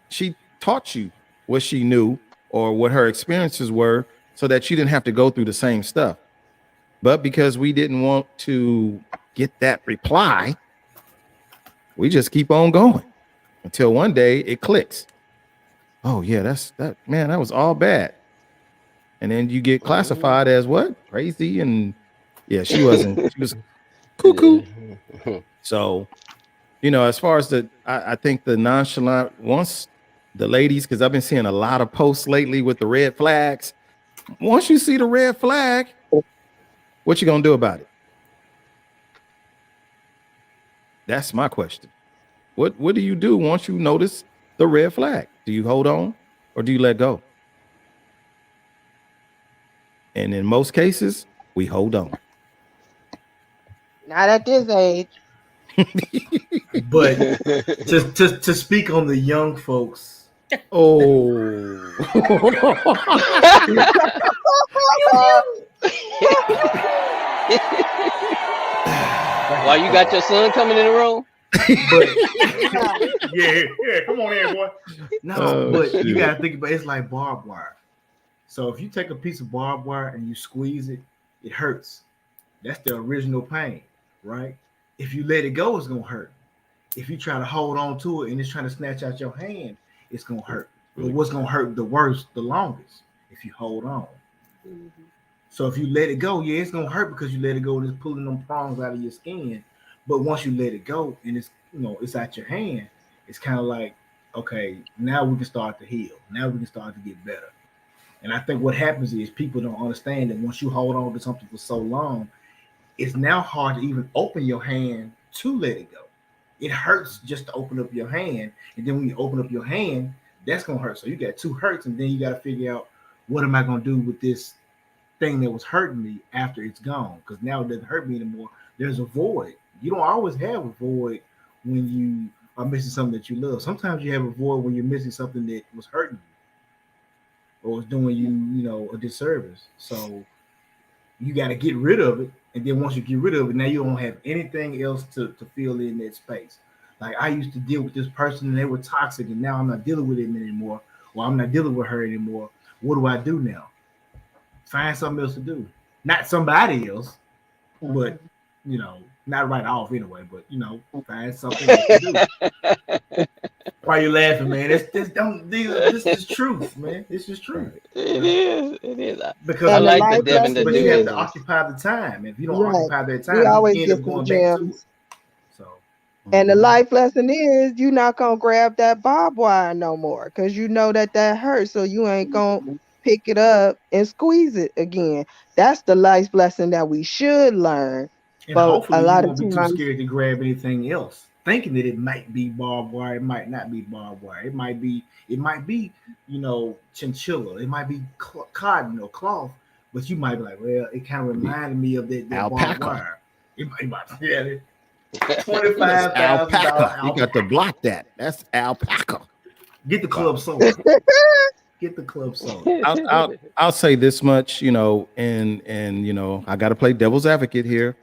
She taught you what she knew or what her experiences were, so that you didn't have to go through the same stuff. But because we didn't want to get that reply, we just keep on going until one day it clicks. Oh yeah, that was all bad. And then you get classified as what? Crazy. And yeah, she was cuckoo. So, as far as I think the nonchalant, once the ladies, because I've been seeing a lot of posts lately with the red flags. Once you see the red flag, what you gonna do about it? That's my question. What do you do once you notice the red flag? Do you hold on or do you let go? And in most cases, we hold on. Not at this age. But to speak on the young folks, Oh. Why you got your son coming in the room? but yeah, come on in, boy. No, Oh, but you shoot. gotta think about it's like barbed wire. So if you take a piece of barbed wire and you squeeze it, it hurts. That's the original pain, right? If you let it go, it's gonna hurt. If you try to hold on to it and it's trying to snatch out your hand, it's gonna hurt. But what's gonna hurt the worst, the longest, if you hold on. Mhm. So if you let it go, yeah, it's gonna hurt because you let it go and it's pulling them prongs out of your skin. But once you let it go and it's it's out your hand, it's kind of like, okay, now we can start to heal. Now we can start to get better. And I think what happens is people don't understand that once you hold on to something for so long, it's now hard to even open your hand to let it go. It hurts just to open up your hand. And then when you open up your hand, that's gonna hurt. So you got two hurts, and then you got to figure out what am I gonna do with this thing that was hurting me after it's gone, because now it doesn't hurt me anymore. There's a void. You don't always have a void when you are missing something that you love. Sometimes you have a void when you're missing something that was hurting you or was doing you a disservice. So you got to get rid of it, and then once you get rid of it, now you don't have anything else to fill in that space. Like I used to deal with this person and they were toxic, and now I'm not dealing with him anymore, or I'm not dealing with her anymore. What do I do now? Find something else to do. Not somebody else, but not right off anyway, but find something else to do. Why you laughing, man? This is truth, man. This is truth. It is. Because I And the like the life Devin the but lesson you have is, to Dude. occupy the time. If you don't right, occupy that we time, always you end get up some going back to it. gems. So And the Mhm. life lesson is you're not gonna grab that barbed wire no more because you know that hurts, so you ain't gonna pick it up and squeeze it again. That's the life lesson that we should learn. and But a hopefully you lot of won't be too times, scared to grab anything else, thinking that it might be barbed wire, it might not be barbed wire. It might be, chinchilla, it might be cotton or cloth, but you might be like, well, it kind of reminded me of that barbed Alpaca. wire. It might yeah, That's $25,000 alpaca. You got to alpaca. block that. That's alpaca. Get the club soda. Get the club soda. I'll say this much, and I got to play devil's advocate here,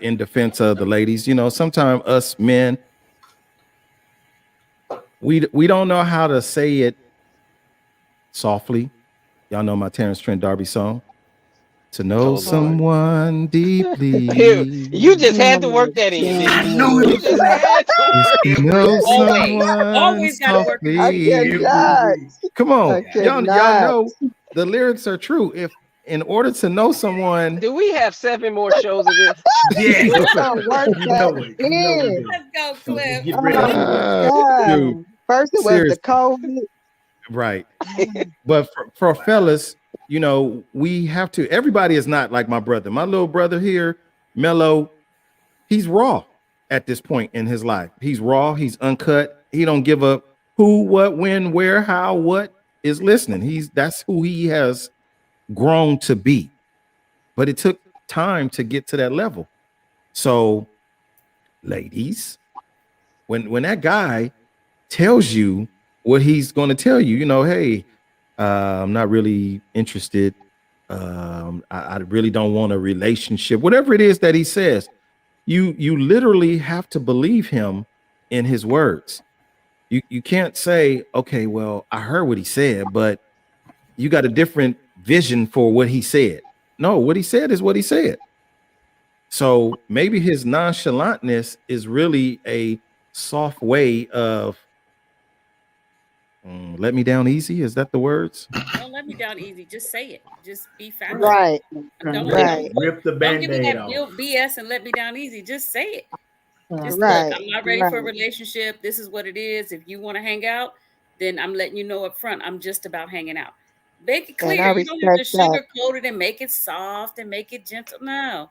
in defense of the ladies. Sometimes us men, we don't know how to say it softly. Y'all know my Terrence Trent D'Arby song. To know Oh Lord. someone deeply You just had to oh work that in, didn't I you? know it You was just coming. had to is work to it. know Always. someone Always gotta work I softly. cannot. Come on, I y'all cannot. know the lyrics are true. If in order to know someone, Do we have 7 more shows of this? Yeah. We gonna work You that know it. You know we in. do. Let's go, So just Cliff. get ready for it. dude, God. First it was the seriously, COVID. right? But for fellas, we have to. Everybody is not like my brother. My little brother here, Mello, he's raw at this point in his life. He's raw. He's uncut. He don't give up who, what, when, where, how, what is listening. That's who he has grown to be. But it took time to get to that level. So, ladies, when that guy tells you what he's going to tell you, hey, I'm not really interested. I really don't want a relationship. Whatever it is that he says, you literally have to believe him in his words. You can't say, okay, well, I heard what he said, but you got a different vision for what he said. No, what he said is what he said. So maybe his nonchalantness is really a soft way of let me down easy. Is that the words? Don't let me down easy. Just say it. Just be factual. Right. Don't Right. Rip the don't give me Band-Aid that off. BS and let me down easy. Just say it. Just look, Right. I'm not ready for a Right. relationship. This is what it is. If you want to hang out, then I'm letting you know up front. I'm just about hanging out. Make it And clear. I You don't have to respect that. sugarcoat it and make it soft and make it gentle. No.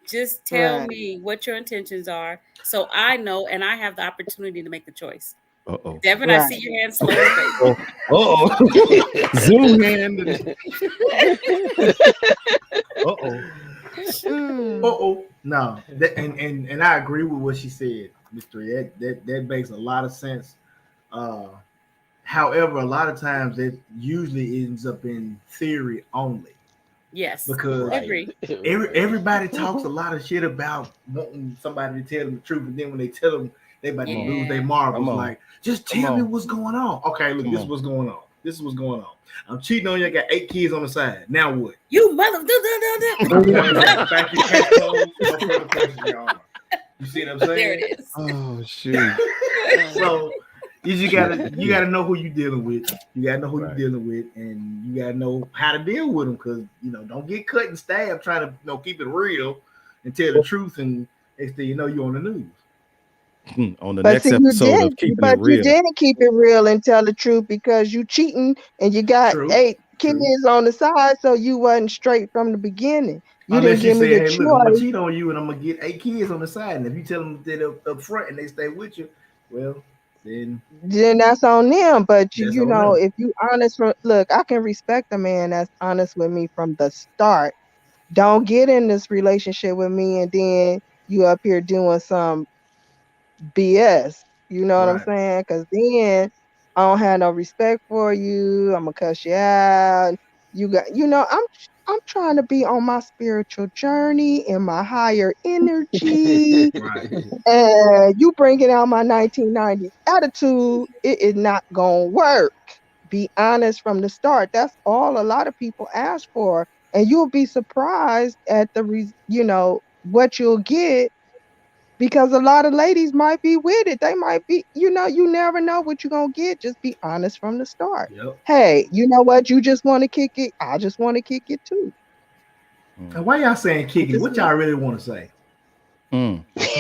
Just tell Right. me what your intentions are so I know and I have the opportunity to make the choice. Uh-oh. Devin, I Right. see your hand slowly. baby. Uh-oh. Zoom hand. Uh-oh. Oh, no, and I agree with what she said, Mr. That makes a lot of sense. However, a lot of times it usually ends up in theory only Yes, because agree. everybody talks a lot of shit about wanting somebody to tell them the truth, and then when they tell them they about to Yeah. lose their marbles, Come on. like just Come tell me on. what's going on. Okay, look, Come this is on. what's going on. This is what's going on. I'm cheating on you. I got 8 kids on the side. Now what? You mother. Thank you. Case closed. No further questions, Your Honor. You see what I'm saying? There it is. Oh shoot. So you just gotta know who you're dealing with. You gotta know who Right. you're dealing with, and you gotta know how to deal with them. Because don't get cut and stabbed trying to keep it real and tell the truth, and next thing you know, you're on the news. On the But next see, you episode of didn't. Keeping But It you Real. didn't keep it real and tell the truth because you cheating and you got True. 8 True. kids on the side, so you wasn't straight from the beginning. You Unless didn't you give me say, the "Hey, look, I'm gonna choice. cheat on you, and I'm gonna get 8 kids on the side." And if you tell them that up front and they stay with you, well, then Then that's on them. But that's you on know, them. if you honest from look, I can respect a man that's honest with me from the start. Don't get in this relationship with me and then you up here doing some BS. You know what I'm Right. saying? Because then I don't have no respect for you. I'm gonna cuss you out. I'm trying to be on my spiritual journey and my higher energy. Right. And you bringing out my 1990s attitude, it is not gonna work. Be honest from the start. That's all a lot of people ask for, and you'll be surprised at what you'll get because a lot of ladies might be with it. They might be, you never know what you're gonna get. Just be honest from the start. Yep. Hey, you know what? You just want to kick it. I just want to kick it too. And why y'all saying kick it? Just What y'all really want to say?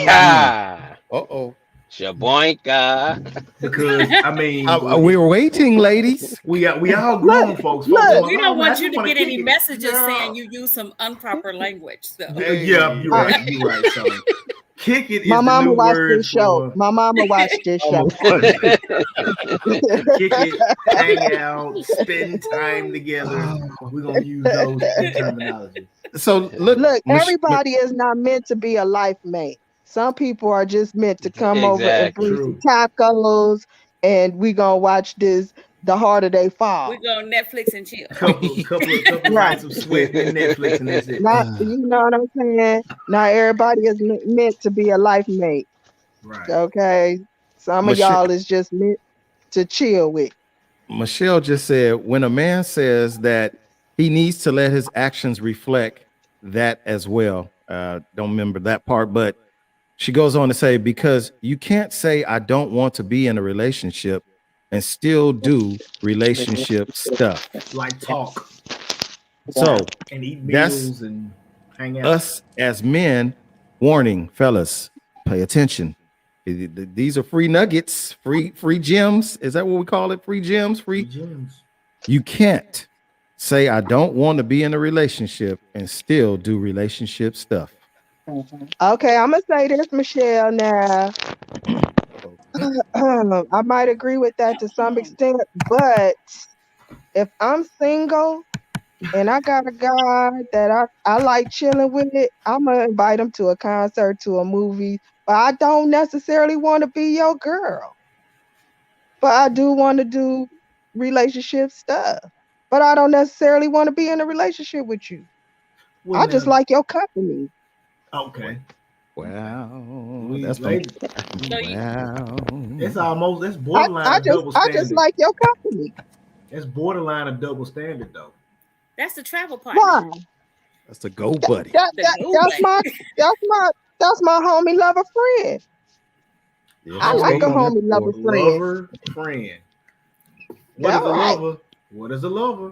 Ah, Uh-oh. Shaboinka. Because I mean, We're waiting, ladies. we all grown folks. look. Folks We "Oh, don't man, I want just you to wanna get kick any it." messages No. saying you use some improper language. So. Yeah, you're right. You're right. So kick it is My the mama new watched word this show. for My mama watched this show. kick it, hang out, spend time together. We're gonna use those terminology. So look, Look, everybody is not meant to be a life mate. Some people are just meant to come over and Exactly. bring some True. tacos, and we gonna watch this the harder they fall. We go Netflix and chill. Couple Right. nights of sweat and Netflix, and that's it. Not, you know what I'm saying? Not everybody is meant to be a life mate. Right. Okay, some of y'all is just meant to chill with. Michelle just said when a man says that he needs to let his actions reflect that as well. Don't remember that part, but she goes on to say, because you can't say I don't want to be in a relationship and still do relationship stuff. Like talk So and eat That's- meals and hang out. us as men, warning, fellas, pay attention. These are free nuggets, free gems. Is that what we call it? Free gems, free. Gyms. You can't say I don't want to be in a relationship and still do relationship stuff. Okay, I'm gonna say this, Michelle. Now, I might agree with that to some extent, but if I'm single and I got a guy that I like chilling with, I'm gonna invite him to a concert, to a movie, but I don't necessarily want to be your girl. But I do want to do relationship stuff. But I don't necessarily want to be in a relationship with you. Well, I just now- like your company. Okay. Wow, We- that's ladies, So you- that's I borderline a double just standard. like your company. That's borderline a double standard though. That's the travel partner. Why? That's the go buddy. That, The that, go that's my buddy. that's my homie lover friend. Yeah, I that's like what a I'm on homie that lover for. friend. Lover, friend. What is That a right. lover? What is a lover?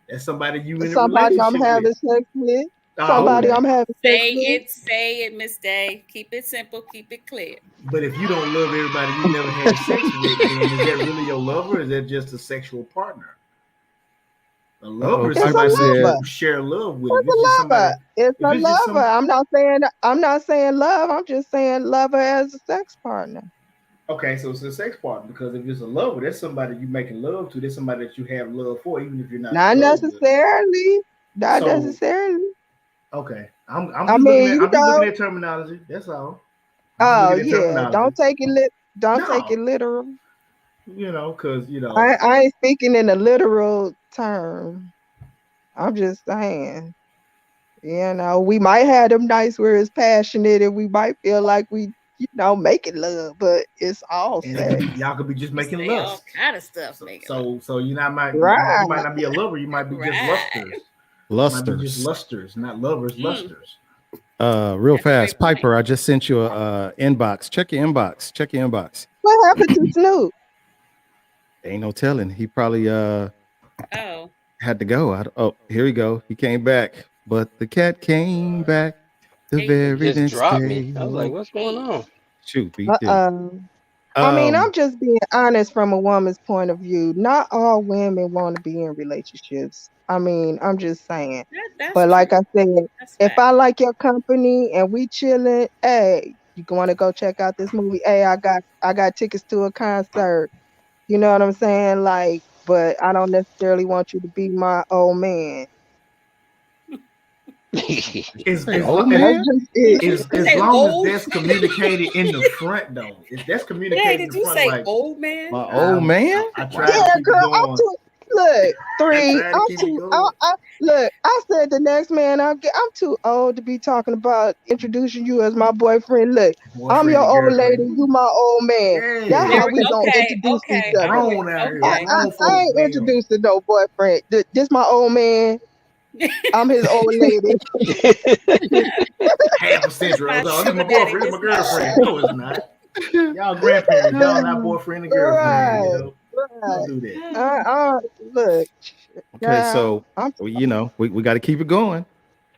That's somebody you in a Somebody I'm relationship having with. sex with. Oh, Somebody okay. I'm having sex Say it, Miss Day. Keep it simple, keep it clear. But if you don't love everybody you never had sex with, then is that really your lover? Or is that just a sexual partner? A lover is It's a somebody lover. that you share love with. with. If it's just It's a somebody, lover. It's if a it's just lover. I'm not saying love. I'm just saying lover as a sex partner. Okay, so it's a sex partner because if it's a lover, that's somebody you making love to. That's somebody that you have love for, even if you're not Not in love with. necessarily. Not So necessarily. okay, I'm I just looking mean, at you know. terminology. That's all. I'm just Oh looking at yeah. terminology. Don't take No, it literal. because I ain't speaking in a literal term. I'm just saying. We might have them nights where it's passionate and we might feel like we, making love, but it's all and sex. y'all could be just You making say all lust. kind of stuff, making love. So you Right. might not be a lover. You might be just Right. lusters. Might be just Lusters. lusters, not lovers. Lusters. Real That's a fast, great point. Piper. I just sent you a inbox. Check your inbox. Check your inbox. What happened to Snoop? Ain't no telling. He probably Oh, had to go. Oh, here we go. He came back, but the cat came back the Hey. very Just next dropped day. me. I was like, what's going on? Shoot, beat this. I mean, I'm just being honest from a woman's point of view. Not all women want to be in relationships. I mean, I'm just saying. that's But like true. I said, That's if fact. I like your company and we chilling, hey, you want to go check out this movie? Hey, I got tickets to a concert. You know what I'm saying? Like, but I don't necessarily want you to be my old man. Is Say, as, old lo- man? That's just it. is as Say long old? as that's communicated in the front, though. If that's Hey, communicated in did the you front, say like old man? My old man? I tried Yeah, to keep it girl, I'm going. too. Look, three. tried to I'm keep it too. going. Look. I said the next man I'm too old to be talking about introducing you as my boyfriend. Look, I'm Boyfriend your and old lady. girlfriend. You my old man. That's Yeah, There how we we go. gonna Okay, introduce each okay, other. grown out here, okay. I grown folks. ain't Now. introducing no boyfriend. This my old man. I'm his old lady. Half a century. My Oh, this is my sugar daddy, boyfriend. This is my this my girlfriend. sugar. No, it's not. Y'all grandparents. Y'all not boyfriend and girlfriend. Right. Don't Right. do that. Look. Okay, Child, so I'm we got to keep it going.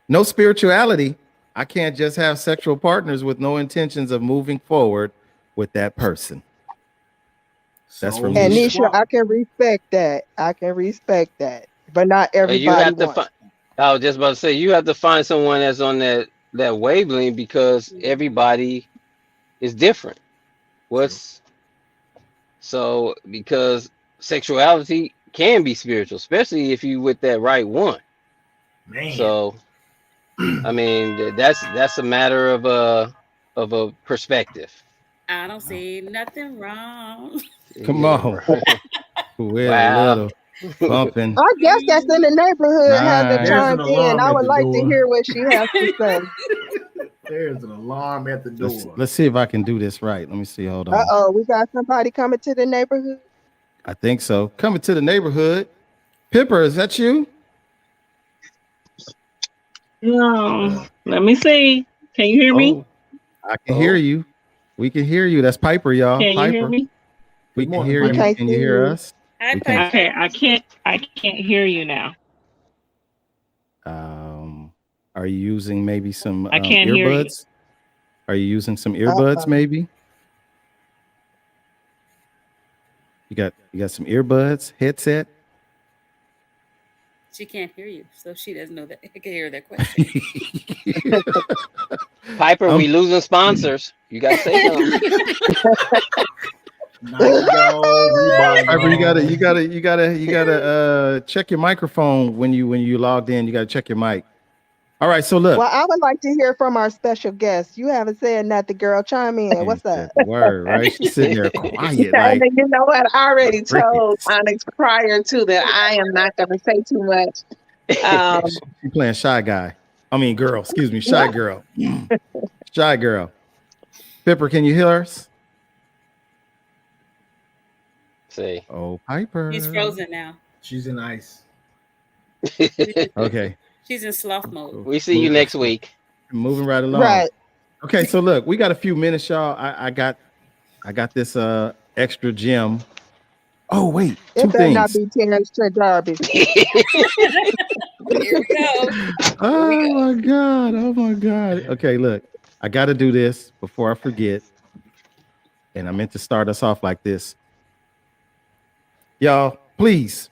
No spirituality. I can't just have sexual partners with no intentions of moving forward with that person. That's for me. And Nisha. Nisha, I can respect that. But not You everybody have to wants. find. I was just about to say you have to find someone that's on that wavelength because everybody is different. Because sexuality can be spiritual, especially if you with that right one. Man. So I mean that's a matter of a perspective. I don't see nothing wrong. Come Yeah, on. right. With a Wow. little bumping. I guess that's in the neighborhood hasn't Nice. There's an chimed in. alarm I at would the like to door. hear what she has to say. There's an alarm at the door. Let's see if I can do this right. Let me see. Hold on. Uh-oh, we got somebody coming to the neighborhood. I think so. Coming to the neighborhood. Pipper, is that you? No, let me see. Can you hear me? Oh, I can hear you. We can hear you. That's Piper, y'all. Can you Piper. hear me? We Good can morning, hear Piper. you. Can't Can you see hear you. us? Hi, We can. Okay, I can't hear you now. Are you using maybe some I can't hear you. earbuds? Are you using some earbuds maybe? You got some earbuds, headset? She can't hear you, so she doesn't know that. I can hear that question. Piper, we losing sponsors. You gotta say something. Piper, you gotta check your microphone when you logged in. You gotta check your mic. All right, so look. Well, I would like to hear from our special guest. You haven't said nothing, girl. Chime in. What's up? Word, right? She's sitting there quiet, And like you know what? I already crickets. told Onyx prior to that I am not going to say too much. She playing shy guy. I mean, girl. Excuse me, shy girl. Shy girl. Pipper, can you hear us? See. Oh, Piper. He's frozen now. She's in ice. Okay. She's in sloth mode. We see you next week. Moving right along. Right. Okay, so look, we got a few minutes, y'all. I got this extra gem. Oh wait, two It better not things. be Terrence Trent D'Arby. Here we go. Oh my god. Okay, look, I got to do this before I forget, and I meant to start us off like this. Y'all, please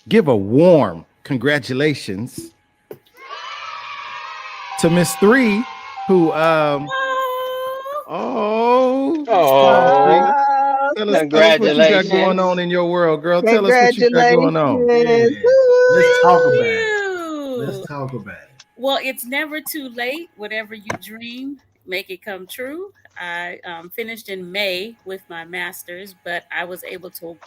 give a warm congratulations to Miss 3, who Oh. tell us what you got Congratulations. going on in your world, girl. Tell us what you got going on. Congratulations. Yeah. Let's talk about it. Ew. Let's talk about it. Well, it's never too late. Whatever you dream, make it come true. I finished in May with my master's, but I was able to.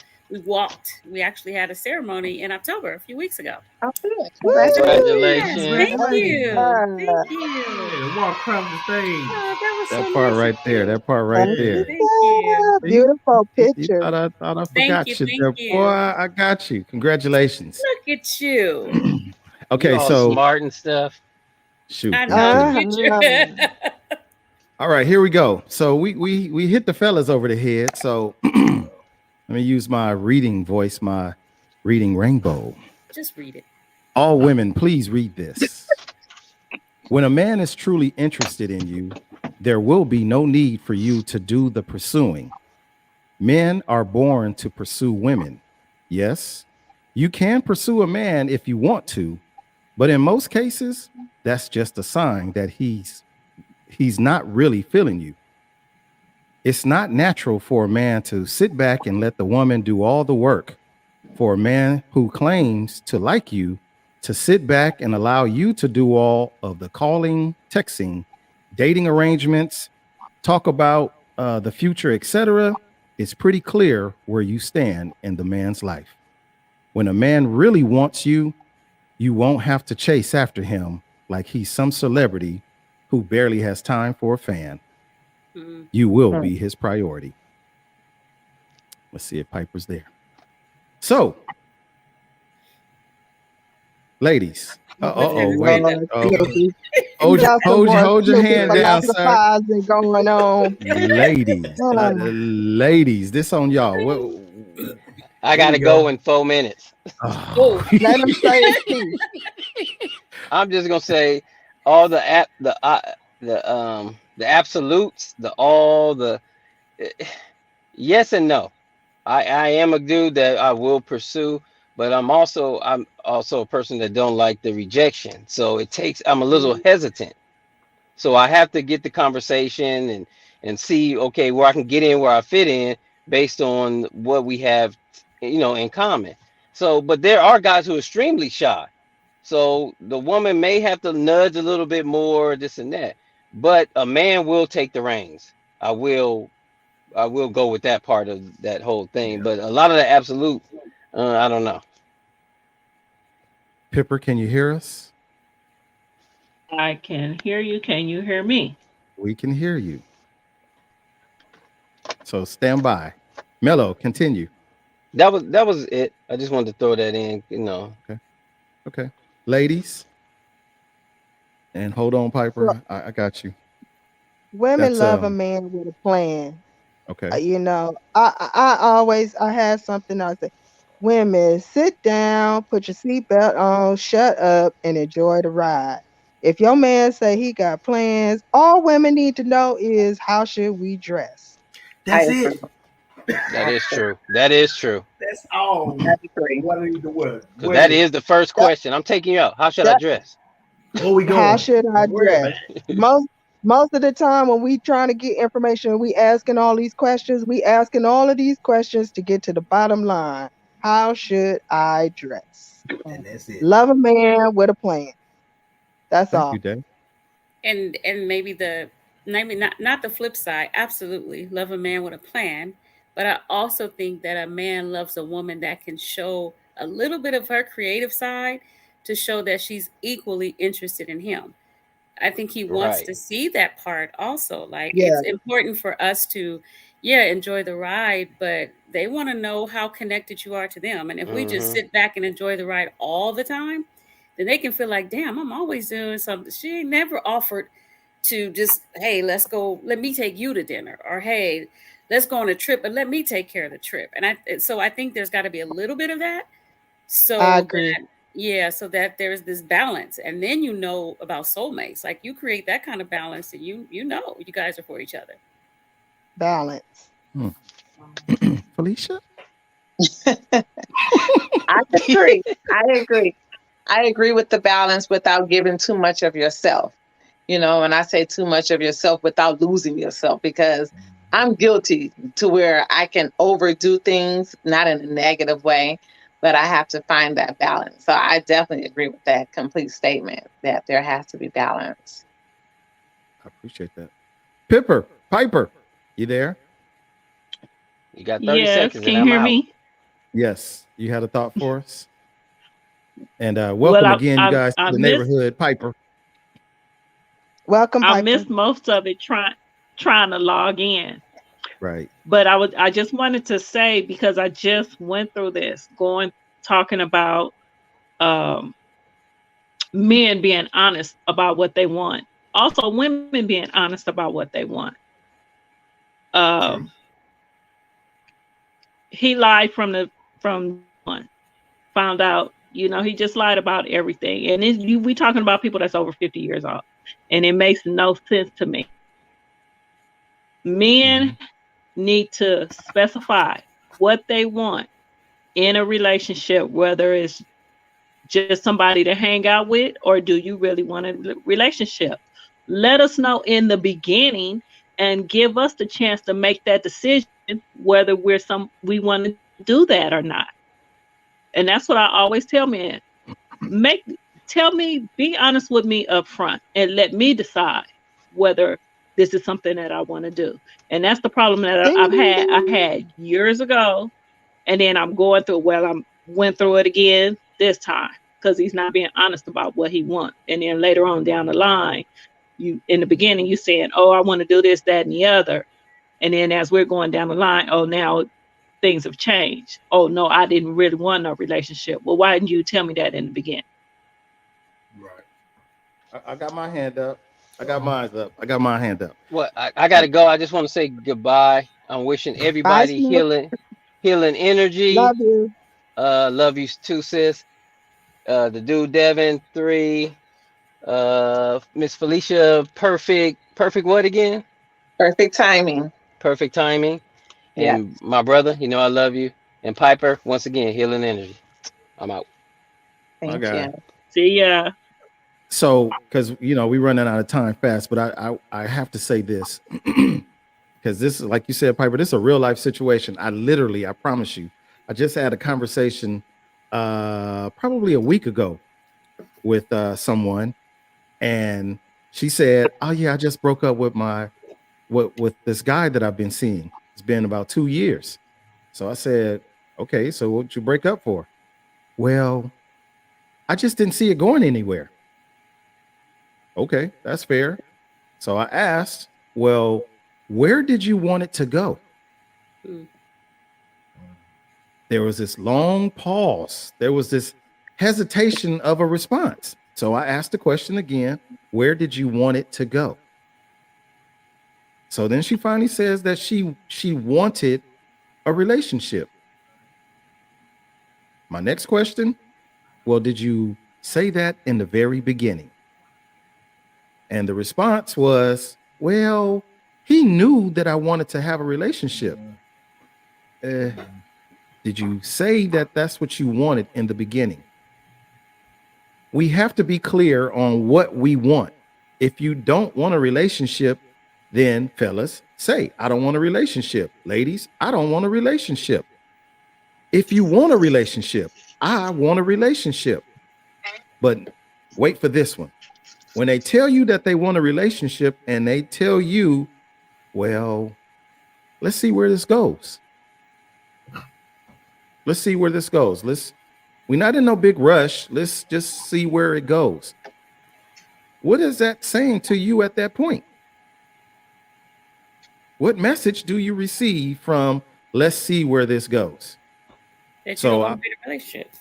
We actually had a ceremony in October a few weeks ago. Oh, good. Yes, Congratulations. thank you. Thank you. Yeah, walk across the stage. Oh, that was That so part nice right of there. you. That part right there. Thank you. Beautiful You picture. thought I Thank forgot you, you thank there. you. Boy, I got you. Congratulations. Look at you. Okay, You all so smart and stuff. shoot. I thank you. know. Get you. All right, here we go. So we hit the fellas over the head. So let me use my reading voice, my reading rainbow. Just read it. All women, please read this. When a man is truly interested in you, there will be no need for you to do the pursuing. Men are born to pursue women. Yes, you can pursue a man if you want to, but in most cases, that's just a sign that he's not really feeling you. It's not natural for a man to sit back and let the woman do all the work. For a man who claims to like you to sit back and allow you to do all of the calling, texting, dating arrangements, talk about the future, etc., it's pretty clear where you stand in the man's life. When a man really wants you, you won't have to chase after him like he's some celebrity who barely has time for a fan. Mhm. You will be his priority. Let's see if Piper's there. So, ladies. Wait. Hold your hand down, sir. Philosophizing going on. Ladies, this on y'all. What? I gotta go in 4 minutes. Oh, Let him say his piece. I'm just gonna say all the absolutes, yes and no. I am a dude that I will pursue, but I'm also a person that don't like the rejection. So I'm a little hesitant. So I have to get the conversation and see, okay, where I can get in, where I fit in based on what we have, in common. So, but there are guys who are extremely shy. So the woman may have to nudge a little bit more, this and that, but a man will take the reins. I will go with that part of that whole thing. Yeah. But a lot of the absolute, I don't know. Pipper, can you hear us? I can hear you. Can you hear me? We can hear you. So stand by. Mello, continue. That was it. I just wanted to throw that in, Okay. Ladies. And hold on, Piper. I got you. Women That's, love a man with a plan. Okay. I had something I said. Women, sit down, put your seatbelt on, shut up, and enjoy the ride. If your man say he got plans, all women need to know is how should we dress? That's I it. That is true. That is true. That's all. I agree. What are the word? Because that is the first question. I'm taking you out. How should I dress? Where we going? How should I Where, dress? Most of the time when we trying to get information, we asking all these questions. We asking all of these questions to get to the bottom line. How should I dress? And that's it. Love a man with a plan. That's Thank all. you, Dave. and maybe not the flip side. Absolutely, love a man with a plan. But I also think that a man loves a woman that can show a little bit of her creative side to show that she's equally interested in him. I think he wants Right. to see that part also. Like Yeah. it's important for us to, enjoy the ride, but they want to know how connected you are to them. And if we just Mhm. sit back and enjoy the ride all the time, then they can feel like, damn, I'm always doing something. She ain't never offered to just, hey, let's go, let me take you to dinner, or hey, let's go on a trip and let me take care of the trip. And I think there's got to be a little bit of that. So I agree. so that there's this balance, and then about soulmates. Like you create that kind of balance, and you guys are for each other. Balance. Felicia? I agree. I agree with the balance without giving too much of yourself. And I say too much of yourself without losing yourself, because I'm guilty to where I can overdo things, not in a negative way, but I have to find that balance. So I definitely agree with that complete statement that there has to be balance. I appreciate that. Piper, you there? You got 30 Yes, seconds can and you I'm hear out. me? Yes, you had a thought for us. And Well, welcome again, you I guys, to the missed neighborhood, Piper. Welcome, I Piper. missed most of it trying to log in. Right. But I just wanted to say, because I just went through this, talking about men being honest about what they want. Also women being honest about what they want. He lied from one. Found out, he just lied about everything. And we talking about people that's over 50 years old. And it makes no sense to me. Men need to specify what they want in a relationship, whether it's just somebody to hang out with, or do you really want a relationship? Let us know in the beginning and give us the chance to make that decision whether we want to do that or not. And that's what I always tell men. Be honest with me up front and let me decide whether this is something that I want to do. And that's the problem that I had years ago. And then I'm going through, went through it again this time, because he's not being honest about what he wants. And then later on down the line, in the beginning, you saying, oh, I want to do this, that, and the other. And then as we're going down the line, oh, now things have changed. Oh, no, I didn't really want no relationship. Well, why didn't you tell me that in the beginning? Right. I got my hand up. I got mine up. I got my hand up. Well, I gotta go. I just want to say goodbye. I'm wishing everybody healing energy. Love you. Love you too, sis. The dude Devin 3. Miss Felicia, perfect what again? Perfect timing. Perfect timing. And my brother, I love you. And Piper, once again, healing energy. I'm out. Thank you. See ya. So, because we running out of time fast, but I have to say this, because this is, like you said, Piper, this is a real life situation. I promise you, I just had a conversation probably a week ago with someone, and she said, "Oh yeah, I just broke up with with this guy that I've been seeing. It's been about 2 years." So I said, "Okay, so what'd you break up for?" "Well, I just didn't see it going anywhere." Okay, that's fair. So I asked, "Well, where did you want it to go?" There was this long pause. There was this hesitation of a response. So I asked the question again, where did you want it to go? So then she finally says that she wanted a relationship. My next question, well, did you say that in the very beginning? And the response was, well, he knew that I wanted to have a relationship. Did you say that that's what you wanted in the beginning? We have to be clear on what we want. If you don't want a relationship, then fellas, say, I don't want a relationship. Ladies, I don't want a relationship. If you want a relationship, I want a relationship. But wait for this one. When they tell you that they want a relationship and they tell you, well, let's see where this goes. Let's see where this goes. We're not in no big rush. Let's just see where it goes. What is that saying to you at that point? What message do you receive from let's see where this goes? That you don't want to be in a relationship.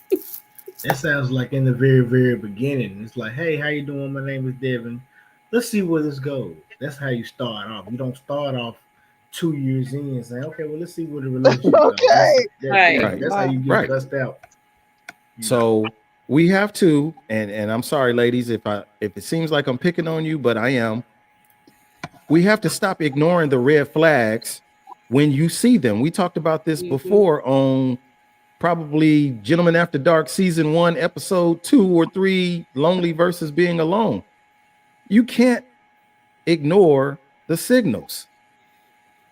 That sounds like in the very, very beginning. It's like, hey, how you doing? My name is Devin. Let's see where this goes. That's how you start off. You don't start off 2 years in and say, okay, well, let's see where the relationship goes. That's how you get cussed out. So we have to, and I'm sorry, ladies, if it seems like I'm picking on you, but I am. We have to stop ignoring the red flags when you see them. We talked about this before on probably Gentlemen After Dark season 1, episode 2 or 3, Lonely versus Being Alone. You can't ignore the signals.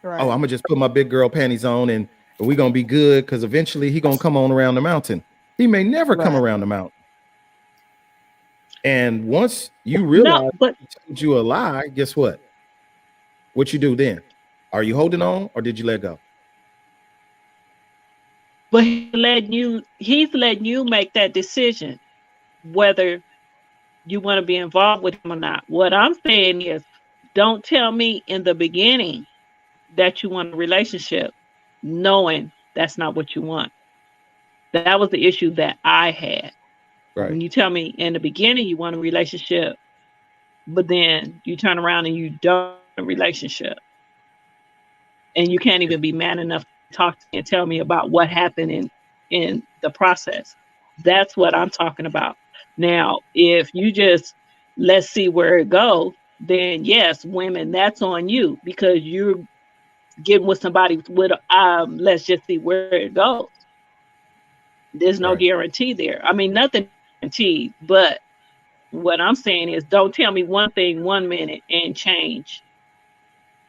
Right. Oh, I'm gonna just put my big girl panties on and we're gonna be good because eventually he gonna come on around the mountain. He may never come Right. around the mountain. And once you realize No, but he told you a lie, guess what? What you do then? Are you holding on or did you let go? he's letting you make that decision whether you want to be involved with him or not. What I'm saying is, don't tell me in the beginning that you want a relationship, knowing that's not what you want. That was the issue that I had. When Right. you tell me in the beginning you want a relationship, but then you turn around and you don't want a relationship, and you can't even be man enough to talk to me and tell me about what happened in the process. That's what I'm talking about. Now, if you just let's see where it goes, then yes, women, that's on you because you're getting with somebody with let's just see where it goes. There's no Right. guarantee there. I mean, nothing guaranteed, but what I'm saying is don't tell me one thing 1 minute and change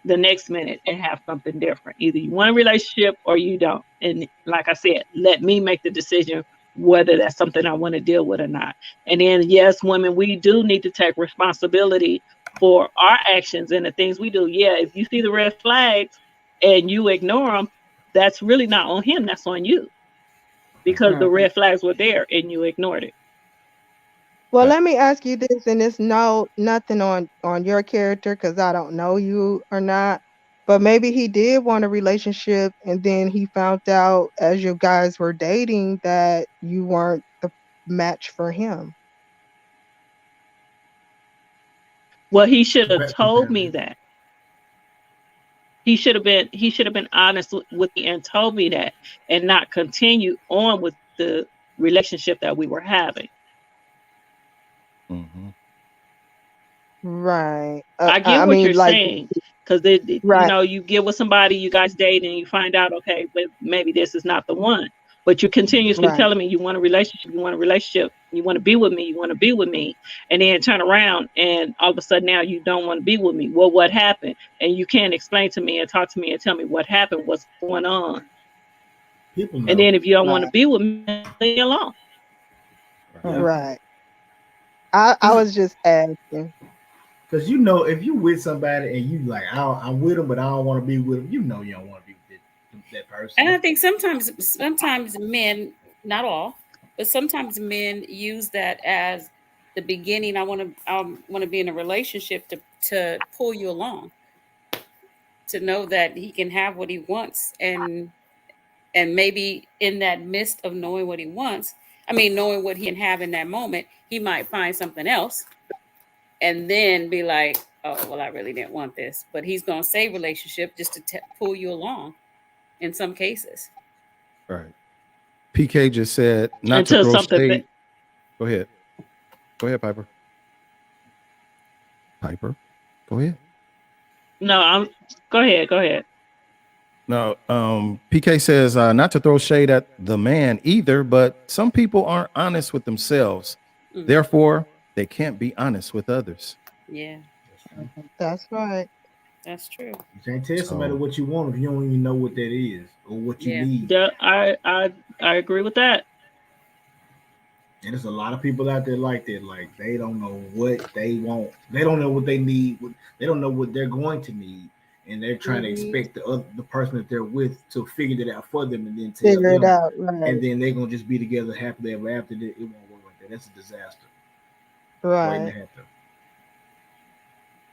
the next minute and have something different. Either you want a relationship or you don't. And like I said, let me make the decision whether that's something I want to deal with or not. And then, yes, women, we do need to take responsibility for our actions and the things we do. Yeah, if you see the red flags and you ignore them, that's really not on him, that's on you. Because the red flags were there and you ignored it. Well, Right. let me ask you this, and it's nothing on your character because I don't know you or not. But maybe he did want a relationship, and then he found out as you guys were dating that you weren't the match for him. Well, he should have Back to told me family. that. He should have been honest with me and told me that, and not continue on with the relationship that we were having. Mhm. Right. I get what mean, you're like, saying, because you right. know, you get with somebody, you guys date, and you find out, okay, but maybe this is not the one. But you're continuously Right. telling me you want a relationship, you want a relationship, you want to be with me, you want to be with me, and then turn around and all of a sudden now you don't want to be with me. Well, what happened? And you can't explain to me and talk to me and tell me what happened, what's going on. People know. And then if you don't want to Right. be with me, leave me alone. Yeah. Right. I was just asking. Because you know, if you with somebody and you like, I'm with them, but I don't want to be with them, you know you don't want to be with that person. And I think sometimes men, not all, but sometimes men use that as the beginning. I want to be in a relationship to pull you along, to know that he can have what he wants, and maybe in that midst of knowing what he wants, knowing what he can have in that moment, he might find something else, and then be like, oh well, I really didn't want this, but he's gonna say relationship just to pull you along in some cases. Right. PK just said not to Until throw something shade. Go ahead. Go ahead, Piper. Piper, go ahead. No, go ahead. No, PK says not to throw shade at the man either, but some people aren't honest with themselves. Mhm. Therefore, they can't be honest with others. Yeah, That's right. that's true. You can't tell somebody So- what you want if you don't even know what that is or what you Yeah. need. Yeah, I agree with that. And there's a lot of people out there like that. Like they don't know what they want. They don't know what they need. They don't know what they're going to need, and they're trying to expect the person that they're with to figure that out for them, and then tell Figure it them, out. Right. and then they're gonna just be together happily ever after. That it won't work like that. That's a disaster waiting Right. to happen.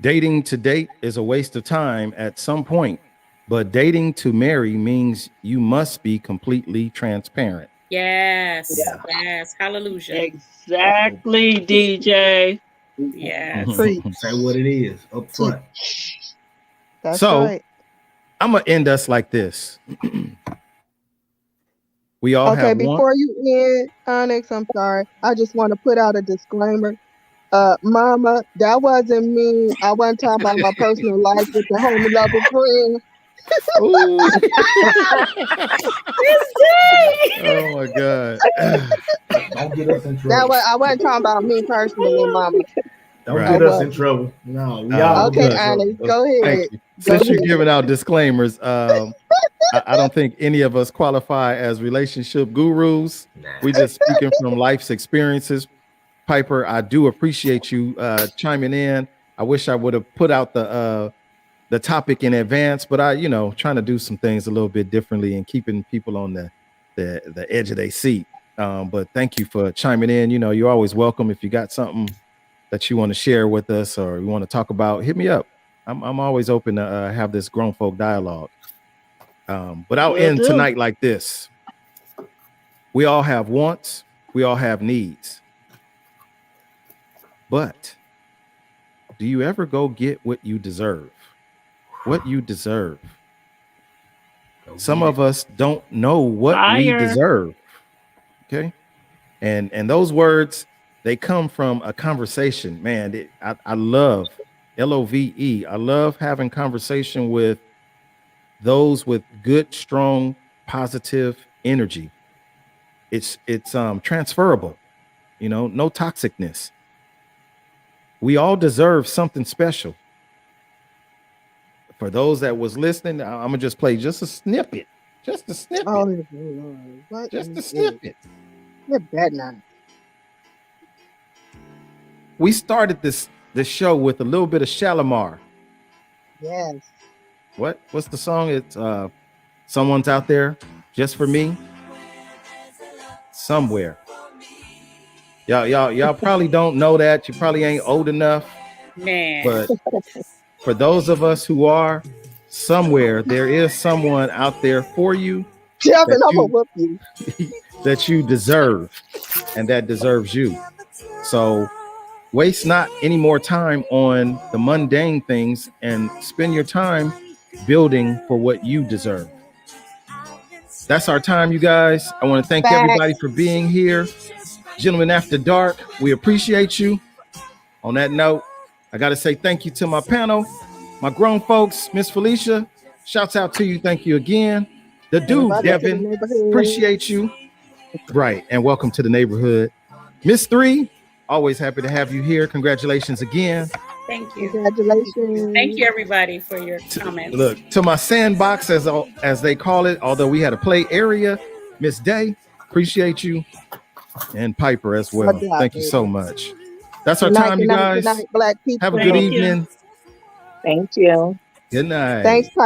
Dating to date is a waste of time at some point, but dating to marry means you must be completely transparent. Yes, Yeah. yes, hallelujah. Exactly, DJ. Yes. Preach. Say what it is up front. That's So- right. I'm gonna end us like this. We all Okay, have one. before you end, Onyx, I'm sorry. I just want to put out a disclaimer. Mama, that wasn't me. I wasn't talking about my personal life with the homie lover friend. Ooh. Oh my God. Don't get us in That trouble. was I wasn't talking about me personally, Mama. Don't Right. get us in trouble. No, we Oh, all Okay, get in Onyx, trouble. go ahead. Thank you. since you're ahead. giving out disclaimers, I don't think any of us qualify as relationship gurus. We just speaking from life's experiences. Piper, I do appreciate you chiming in. I wish I would have put out the topic in advance, but I, trying to do some things a little bit differently and keeping people on the edge of their seat. But thank you for chiming in. You're always welcome. If you got something that you want to share with us or you want to talk about, hit me up. I'm always open to have this grown folk dialogue. But I'll end tonight like this. We all have wants. We all have needs. But do you ever go get what you deserve? What you deserve. Some of us don't know what we deserve. Okay. And those words, they come from a conversation. Man, I love LOVE. I love having conversation with those with good, strong, positive energy. It's transferable, no toxicness. We all deserve something special. For those that was listening, I'm gonna just play just a snippet. Just a snippet. Oh, Lord. What Just a is snippet. You better not. We started this show with a little bit of Shalimar. Yes. What's the song? It's Someone's Out There Just For Me. Somewhere. Y'all probably don't know that. You probably ain't old enough. Man. But for those of us who are, somewhere there is someone out there for you Kevin, I'm gonna whoop you. that you deserve and that deserves you. So waste not any more time on the mundane things and spend your time building for what you deserve. That's our time, you guys. I want to thank everybody for being here. Gentlemen After Dark, we appreciate you. On that note, I got to say thank you to my panel, my grown folks, Miss Felicia. Shouts out to you. Thank you again. The dude, Devin, appreciate you. Right. And welcome to the neighborhood. Miss 3, always happy to have you here. Congratulations again. Thank you. Congratulations. Thank you, everybody, for your comments. Look, to my sandbox, as they call it, although we had a play area, Miss Day, appreciate you. And Piper as well. Thank you so much. That's our time, you guys. Good night, Black people. Have a good evening. Thank you. Good night. Thanks,